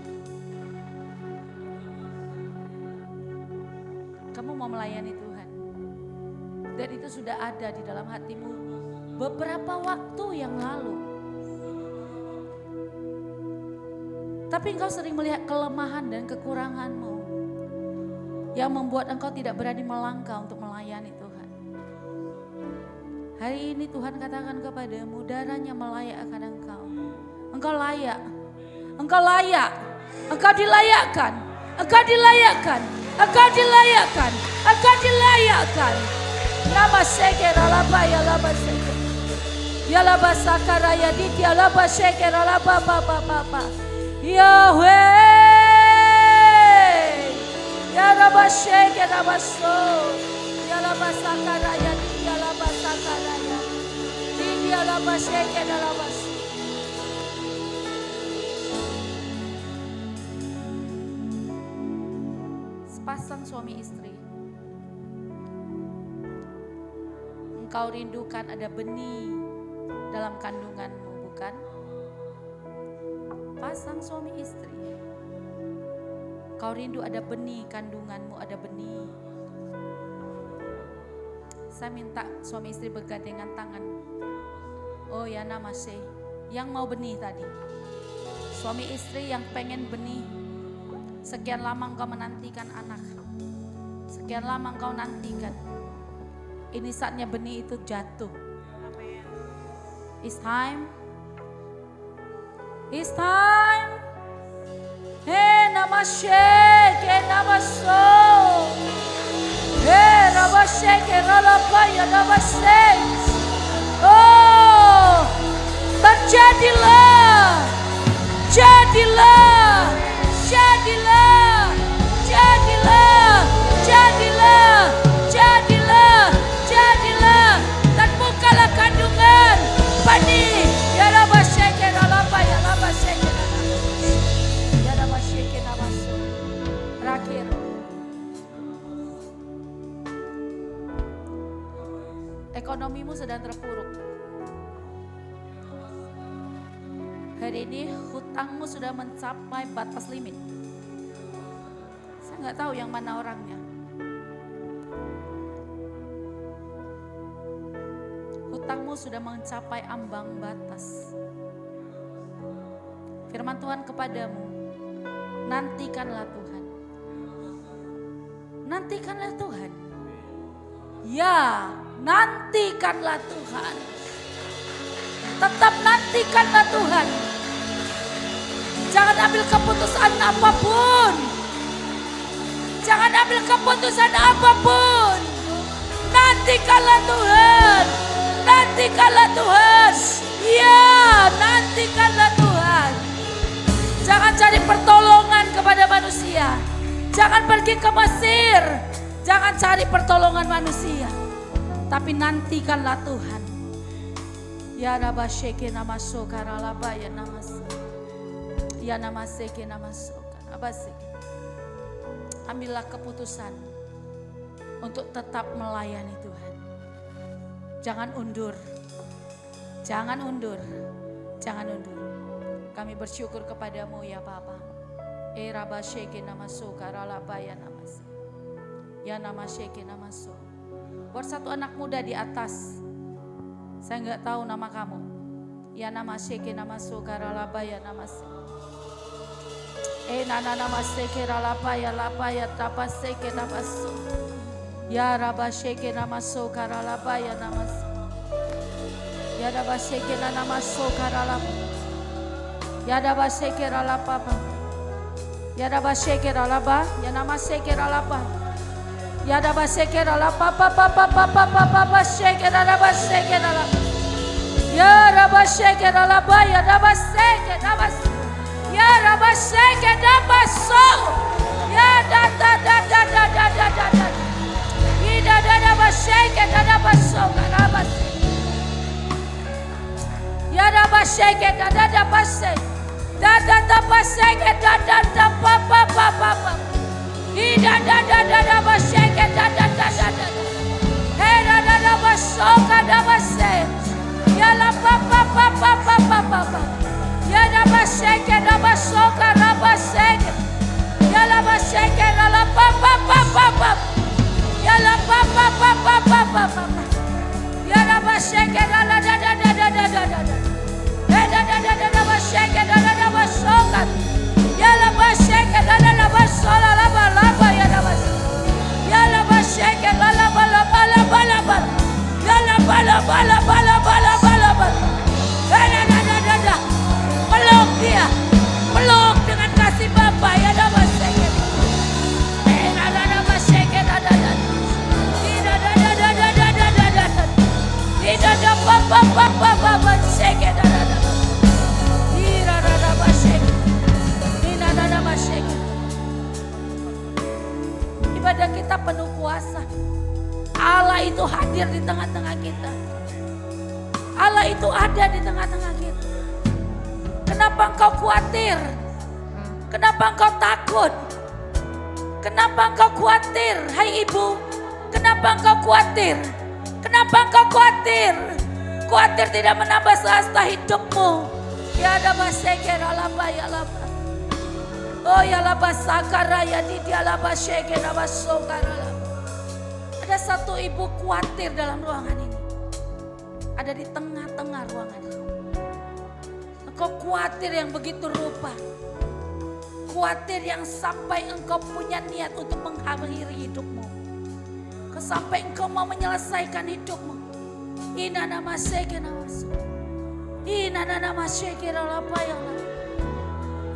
Kamu mau melayani Tuhan. Dan itu sudah ada di dalam hatimu beberapa waktu yang lalu. Tapi engkau sering melihat kelemahan dan kekuranganmu yang membuat engkau tidak berani melangkah untuk melayani Tuhan. Hari ini Tuhan katakan kepadamu, darahnya melayakkan engkau. Engkau layak, engkau layak, engkau dilayakkan, engkau dilayakkan, engkau dilayakkan, engkau dilayakkan. Nama seker alaba ya laba seker, ya laba sakaraya dit ya laba seker alaba papa papa, Yahweh, ya laba seker alaba so, ya laba sakaraya dit ya laba sakaraya, dit ya laba seker alaba so. Sepasang suami istri, engkau rindukan ada benih dalam kandunganmu, bukan? Pasang suami istri, kau rindu ada benih kandunganmu, ada benih. Saya minta suami istri bergandengan tangan. Oh ya namase, yang mau benih tadi. Suami istri yang pengen benih. Sekian lama engkau menantikan anak. Sekian lama engkau nantikan. Ini saatnya benih itu jatuh. It's time. It's time. Hey namashe, ke namaso. Hey namashe, ke ralapaya namashe. Oh, terjadilah. Jadilah. Jadilah, jadilah, jadilah, jadilah, jadilah, dan bukalah kandungan benih. Ya laba sheker alaba, ya laba sheker alaba, ya laba sheker alaba. Terakhir, ekonomimu sedang terpuruk. Hari ini hutangmu sudah mencapai batas limit. Saya nggak tahu yang mana orangnya. Hutangmu sudah mencapai ambang batas. Firman Tuhan kepadamu, nantikanlah Tuhan. Nantikanlah Tuhan. Ya, nantikanlah Tuhan. Tetap nantikanlah Tuhan. Jangan ambil keputusan apapun. Jangan ambil keputusan apapun. Nantikanlah Tuhan. Nantikanlah Tuhan. Ya, nantikanlah Tuhan. Jangan cari pertolongan kepada manusia. Jangan pergi ke Mesir. Jangan cari pertolongan manusia. Tapi nantikanlah Tuhan. Ya rabasheke namaso karalaba ya namas. Ya namaseke namaso karabaseke. Ambillah keputusan untuk tetap melayani Tuhan. Jangan undur. Jangan undur. Jangan undur. Kami bersyukur kepadamu ya Bapa. Rabasheke namaso karalaba ya namas. Ya namaseke namaso. Buat satu anak muda di atas. Saya nggak tahu nama kamu. Ya namaseke namaso karalaba ya namas. Nana namaseke ralapa ya lapa ya tapaseke namaso. Ya rabasheke namaso karalaba ya namas. Ya rabasheke namaso karalapa. Ya rabasheke ralapa. Ya rabasheke ralaba ya namaseke ralapa. Ya rabasheke ralapa papa sheke rabasheke ralapa. Ya rabasheke ralapa ya rabasheke nabas. Ya rabasheke nabaso. Ya da. Ida da rabasheke nabaso nabas. Ya rabasheke da base. Da baseke da papa. Ida da rabasheke da. Era da baso da base. Ya la papa. Ya da baseke rabasoka rabaseke. Yala baseke rala pa pa pa pa pa. Yala pa pa pa pa pa pa pa. Yala baseke rala da da da da da da da. Da da da da da da baseke rala da basoka. Yala baseke rala da basola la ba la ba yala bas. Yala baseke rala ba la ba la ba la ba. Yala ba la ba la ba la ba la ba la ba. Da da da da da da. Peluk dia, peluk dengan kasih Bapa ya da baseke. Da da da baseke da da da. Da da da da da da da da da. Da da pa pa pa pa pa baseke da da da. Da da da baseke. Da da da baseke. Ibadah kita penuh kuasa. Allah itu hadir di tengah-tengah kita. Allah itu ada di tengah-tengah kita. Kenapa engkau khawatir? Kenapa engkau takut? Kenapa engkau khawatir, hai ibu? Kenapa engkau khawatir? Kenapa engkau khawatir? Khawatir tidak menambah sehasta hidupmu. Ya ada baseke ralaba ya laba. Oh ya laba sakara ya di dia laba sheke laba sokara laba. Ada satu ibu khawatir dalam ruangan ini. Ada di tengah-tengah ruangan ini. Engkau khawatir yang begitu rupa. Khawatir yang sampai engkau punya niat untuk mengakhiri hidupmu. Sampai engkau mau menyelesaikan hidupmu. Ina nama seke nama su. Ina nama seke ralapa yang lain.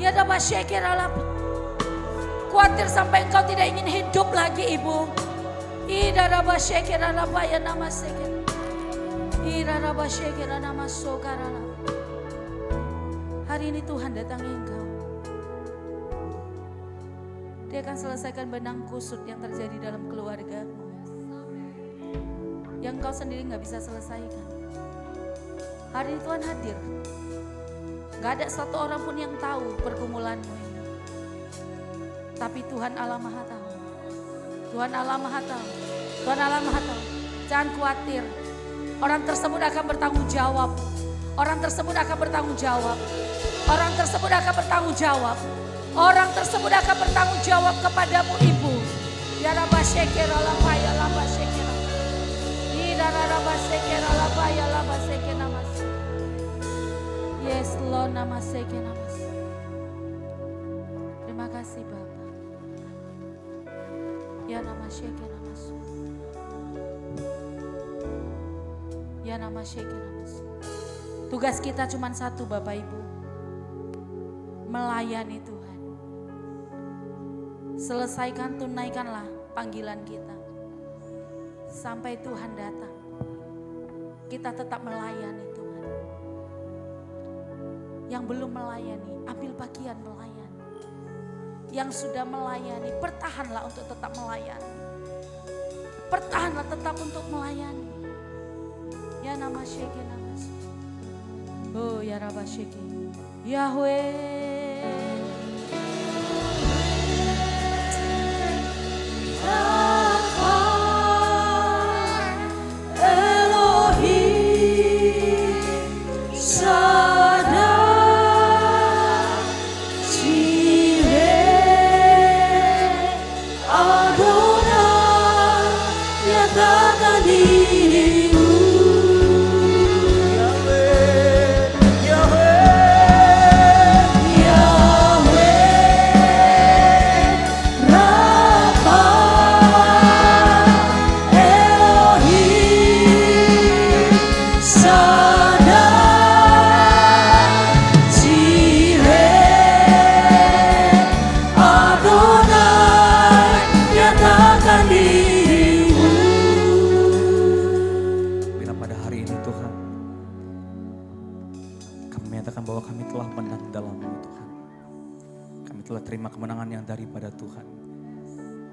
Ya nama seke ralapa. Khawatir sampai engkau tidak ingin hidup lagi ibu. Ina nama seke ralapa ya nama seke. Ina nama seke nama sokarala. Hari ini Tuhan datangi engkau. Dia akan selesaikan benang kusut yang terjadi dalam keluargamu. Yang engkau sendiri gak bisa selesaikan. Hari ini Tuhan hadir. Gak ada satu orang pun yang tahu pergumulanmu ini. Tapi Tuhan Allah Maha tahu. Tuhan Allah Maha tahu. Tuhan Allah Maha tahu. Jangan khawatir. Orang tersebut akan bertanggung jawab. Orang tersebut akan bertanggung jawab. Orang tersebut akan bertanggung jawab. Orang tersebut akan bertanggung jawab kepadamu ibu. Ya Rabba Sheker Alapa ya Rabba Sheker. Ida Rabba Sheker Alapa ya Rabba Sheker namas. Yes Lord nama Sheker namas. Terima kasih Bapa. Ya nama Sheker namas. Ya nama Sheker namas. Tugas kita cuma satu Bapak Ibu. Melayani Tuhan. Selesaikan, tunaikanlah panggilan kita. Sampai Tuhan datang. Kita tetap melayani Tuhan. Yang belum melayani, ambil bagian melayani. Yang sudah melayani, bertahanlah untuk tetap melayani. Bertahanlah tetap untuk melayani. Ya nama Sheke nama Sheke. Oh ya Rabba Sheke. Yahweh. Terima kemenangan yang daripada Tuhan.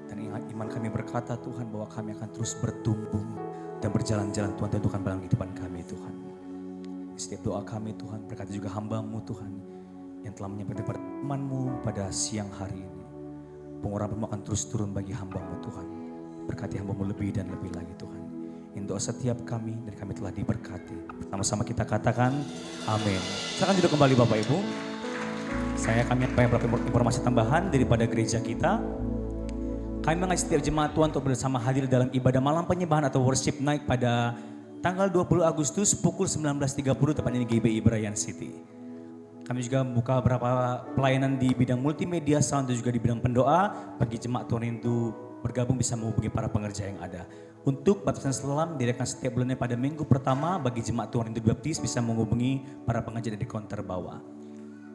Dan iman kami berkata Tuhan bahwa kami akan terus bertumbuh dan berjalan-jalan Tuhan tentukan dalam kehidupan kami Tuhan. Setiap doa kami Tuhan berkati juga hamba-Mu Tuhan yang telah menyampaikan firman-Mu pada siang hari ini. Pengurapan-Mu akan terus turun bagi hamba-Mu Tuhan. Berkati hamba-Mu lebih dan lebih lagi Tuhan. Ini doa setiap kami dan kami telah diberkati. Bersama-sama kita katakan amin. Silakan duduk kembali Bapak Ibu. Kami apa beberapa informasi tambahan daripada gereja kita. Kami mengajak setiap jemaat Tuhan untuk bersama hadir dalam ibadah malam penyembahan atau worship night pada tanggal 20 Agustus pukul 19.30 tepatnya di GBI Brian City. Kami juga membuka beberapa pelayanan di bidang multimedia, sound dan juga di bidang pendoa. Bagi jemaat Tuhan itu bergabung bisa menghubungi para pengerja yang ada. Untuk baptisan selam diadakan setiap bulannya pada minggu pertama. Bagi jemaat Tuhan itu dibaptis bisa menghubungi para pengerja di counter bawah.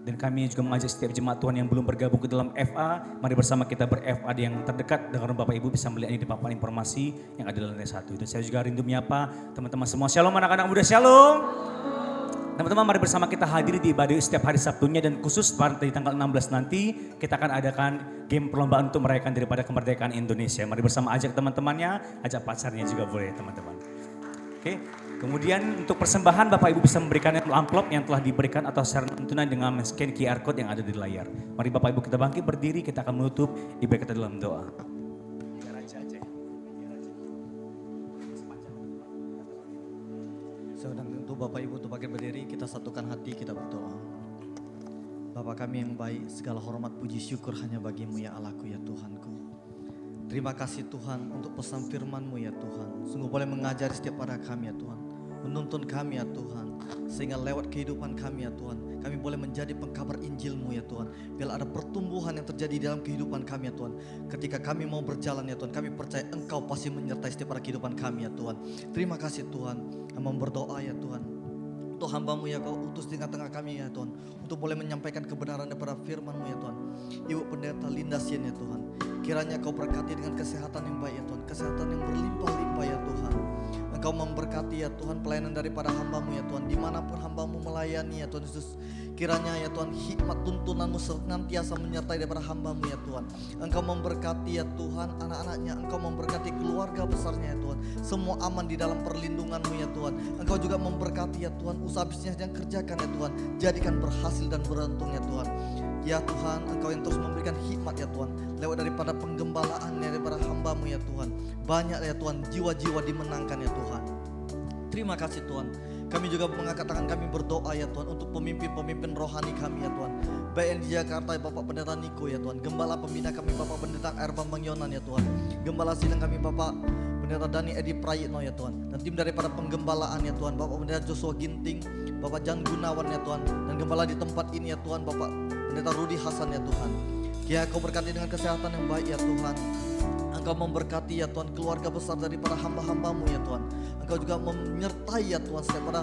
Dan kami juga mengajak setiap jemaat Tuhan yang belum bergabung ke dalam FA, mari bersama kita ber-FA yang terdekat dengan Bapak Ibu bisa melihat di papan informasi yang ada dalam lantai 1. Dan saya juga rindu menyapa teman-teman semua. Shalom anak-anak muda, shalom. Teman-teman mari bersama kita hadir di ibadah setiap hari Sabtunya dan khusus pada tanggal 16 nanti kita akan adakan game perlombaan untuk merayakan daripada kemerdekaan Indonesia. Mari bersama ajak teman-temannya, ajak pacarnya juga boleh teman-teman. Oke. Kemudian untuk persembahan Bapak Ibu bisa memberikan amplop yang telah diberikan atau secara tunai dengan men-scan QR code yang ada di layar. Mari Bapak Ibu kita bangkit berdiri, kita akan menutup ibadah kita dalam doa. Sedang untuk Bapak Ibu untuk bangkit berdiri, kita satukan hati, kita berdoa. Bapa kami yang baik, segala hormat puji syukur hanya bagimu ya Allahku ya Tuhanku. Terima kasih Tuhan untuk pesan firman-Mu ya Tuhan. Sungguh boleh mengajari setiap pada kami ya Tuhan. Menuntun kami ya Tuhan. Sehingga lewat kehidupan kami ya Tuhan. Kami boleh menjadi pengkabar Injil-Mu ya Tuhan. Biar ada pertumbuhan yang terjadi dalam kehidupan kami ya Tuhan. Ketika kami mau berjalan ya Tuhan. Kami percaya Engkau pasti menyertai setiap pada kehidupan kami ya Tuhan. Terima kasih Tuhan. Kami berdoa ya Tuhan. Untuk hamba-Mu ya Kau utus di tengah-tengah kami ya Tuhan. Untuk boleh menyampaikan kebenaran daripada firman-Mu ya Tuhan. Ibu Pendeta Linda Sien ya Tuhan. Kiranya Kau berkati dengan kesehatan yang baik ya Tuhan. Kesehatan yang berlimpah-limpah ya Tuhan. Engkau memberkati ya Tuhan pelayanan daripada hamba-Mu ya Tuhan. Dimanapun hamba-Mu melayani ya Tuhan Yesus. Kiranya ya Tuhan hikmat tuntunan-Mu senantiasa menyertai daripada hamba-Mu ya Tuhan. Engkau memberkati ya Tuhan anak-anaknya. Engkau memberkati keluarga besarnya ya Tuhan. Semua aman di dalam perlindungan-Mu ya Tuhan. Engkau juga memberkati ya Tuhan usaha bisnis yang kerjakan ya Tuhan. Jadikan berhasil dan beruntung ya Tuhan. Ya Tuhan, Engkau yang terus memberikan hikmat ya Tuhan. Lewat daripada penggembalaan daripada hamba-Mu ya Tuhan. Banyak ya Tuhan, jiwa-jiwa dimenangkan ya Tuhan. Terima kasih Tuhan. Kami juga mengangkat tangan kami berdoa ya Tuhan. Untuk pemimpin-pemimpin rohani kami ya Tuhan. Baik yang di Jakarta ya Bapak Pendeta Niko ya Tuhan. Gembala pembina kami Bapak Pendeta Ervan Bangyonan ya Tuhan. Gembala sidang kami Bapak Pendeta Dani Edi Prayitno ya Tuhan. Dan tim daripada penggembalaan ya Tuhan. Bapak Pendeta Joshua Ginting, Bapak Jan Gunawan ya Tuhan. Dan gembala di tempat ini ya Tuhan Bapak Pendeta Rudi Hasan ya Tuhan. Ya Kau berkati dengan kesehatan yang baik ya Tuhan. Engkau memberkati ya Tuhan keluarga besar daripada hamba-hamba-Mu ya Tuhan. Engkau juga menyertai ya Tuhan setiap pada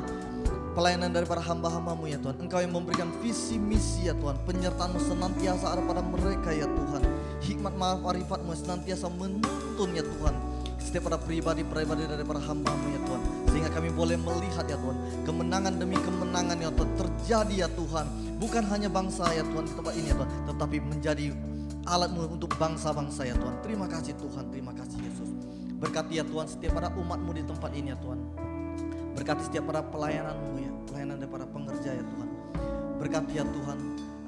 pelayanan daripada hamba-hamba-Mu ya Tuhan. Engkau yang memberikan visi misi ya Tuhan. Penyertaan-Mu senantiasa ada pada mereka ya Tuhan. Hikmat marifat-Mu senantiasa menuntun ya Tuhan. Setiap pada pribadi-pribadi daripada hamba-Mu ya Tuhan. Sehingga kami boleh melihat ya Tuhan. Kemenangan demi kemenangan ya Tuhan terjadi ya Tuhan. Bukan hanya bangsa ya Tuhan di tempat ini ya Tuhan. Tetapi menjadi alat-Mu untuk bangsa-bangsa ya Tuhan. Terima kasih Tuhan, terima kasih Yesus. Berkati ya Tuhan setiap pada umat-Mu di tempat ini ya Tuhan. Berkati setiap pada pelayanan-Mu ya. Pelayanan daripada pengerja ya Tuhan. Berkati ya Tuhan.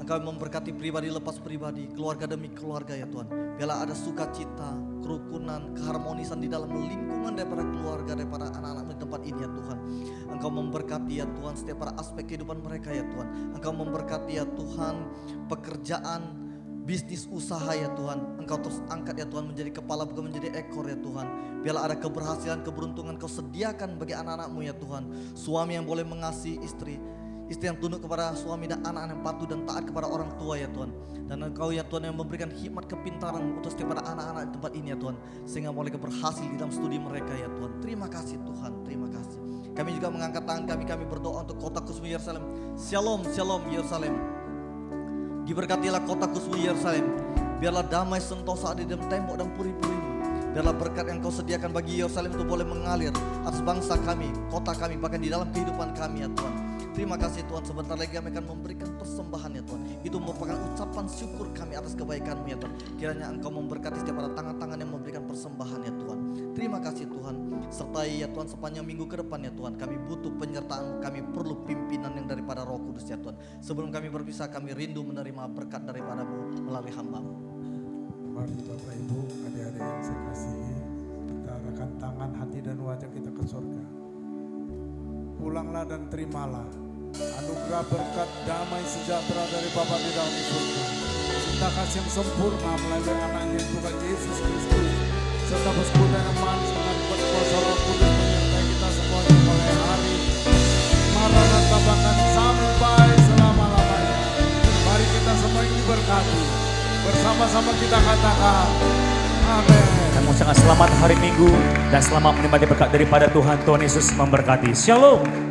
Engkau memberkati pribadi lepas pribadi, keluarga demi keluarga ya Tuhan. Biarlah ada sukacita, kerukunan, keharmonisan di dalam lingkungan daripada keluarga, daripada anak-anak di tempat ini ya Tuhan. Engkau memberkati ya Tuhan setiap pada aspek kehidupan mereka ya Tuhan. Engkau memberkati ya Tuhan pekerjaan, bisnis usaha ya Tuhan. Engkau terus angkat ya Tuhan menjadi kepala bukan menjadi ekor ya Tuhan. Biarlah ada keberhasilan, keberuntungan Kau sediakan bagi anak-anak-Mu ya Tuhan. Suami yang boleh mengasihi istri. Istri yang tunduk kepada suami dan anak-anak yang patuh dan taat kepada orang tua ya Tuhan. Dan Engkau ya Tuhan yang memberikan hikmat kepintaran untuk setiap anak-anak di tempat ini ya Tuhan. Sehingga boleh berhasil di dalam studi mereka ya Tuhan. Terima kasih Tuhan, terima kasih. Kami juga mengangkat tangan kami berdoa untuk kota Kusmu Yerusalem. Shalom, shalom Yerusalem. Diberkatilah kota Kusmu Yerusalem. Biarlah damai sentosa ada di dalam tembok dan puri-puri. Biarlah berkat yang Kau sediakan bagi Yerusalem itu boleh mengalir atas bangsa kami, kota kami, bahkan di dalam kehidupan kami ya Tuhan. Terima kasih Tuhan, sebentar lagi kami akan memberikan persembahan ya Tuhan. Itu merupakan ucapan syukur kami atas kebaikan-Mu ya Tuhan. Kiranya Engkau memberkati setiap pada tangan-tangan yang memberikan persembahan ya Tuhan. Terima kasih Tuhan. Sertai ya Tuhan sepanjang minggu ke depan ya Tuhan. Kami butuh penyertaan, kami perlu pimpinan yang daripada Roh Kudus ya Tuhan. Sebelum kami berpisah, kami rindu menerima berkat daripada-Mu melalui hamba-Mu. Mari Bapak Ibu, adik-adik yang saya kasihi, kita arahkan tangan, hati dan wajah kita ke surga. Pulanglah dan terimalah anugerah berkat damai sejahtera dari Bapa di dalam surga, cinta kasih yang sempurna melalui anaknya Tuhan Yesus Kristus, serta persekutuan yang manis dengan kuasa Roh Kudus menyertai kita semuanya mulai hari Maranatha bahkan sampai selama-lamanya. Mari kita semua ini berkati, bersama-sama kita katakan amin. Dan mengucapkan selamat hari Minggu dan selamat menikmati berkat daripada Tuhan. Tuhan Yesus memberkati. Shalom.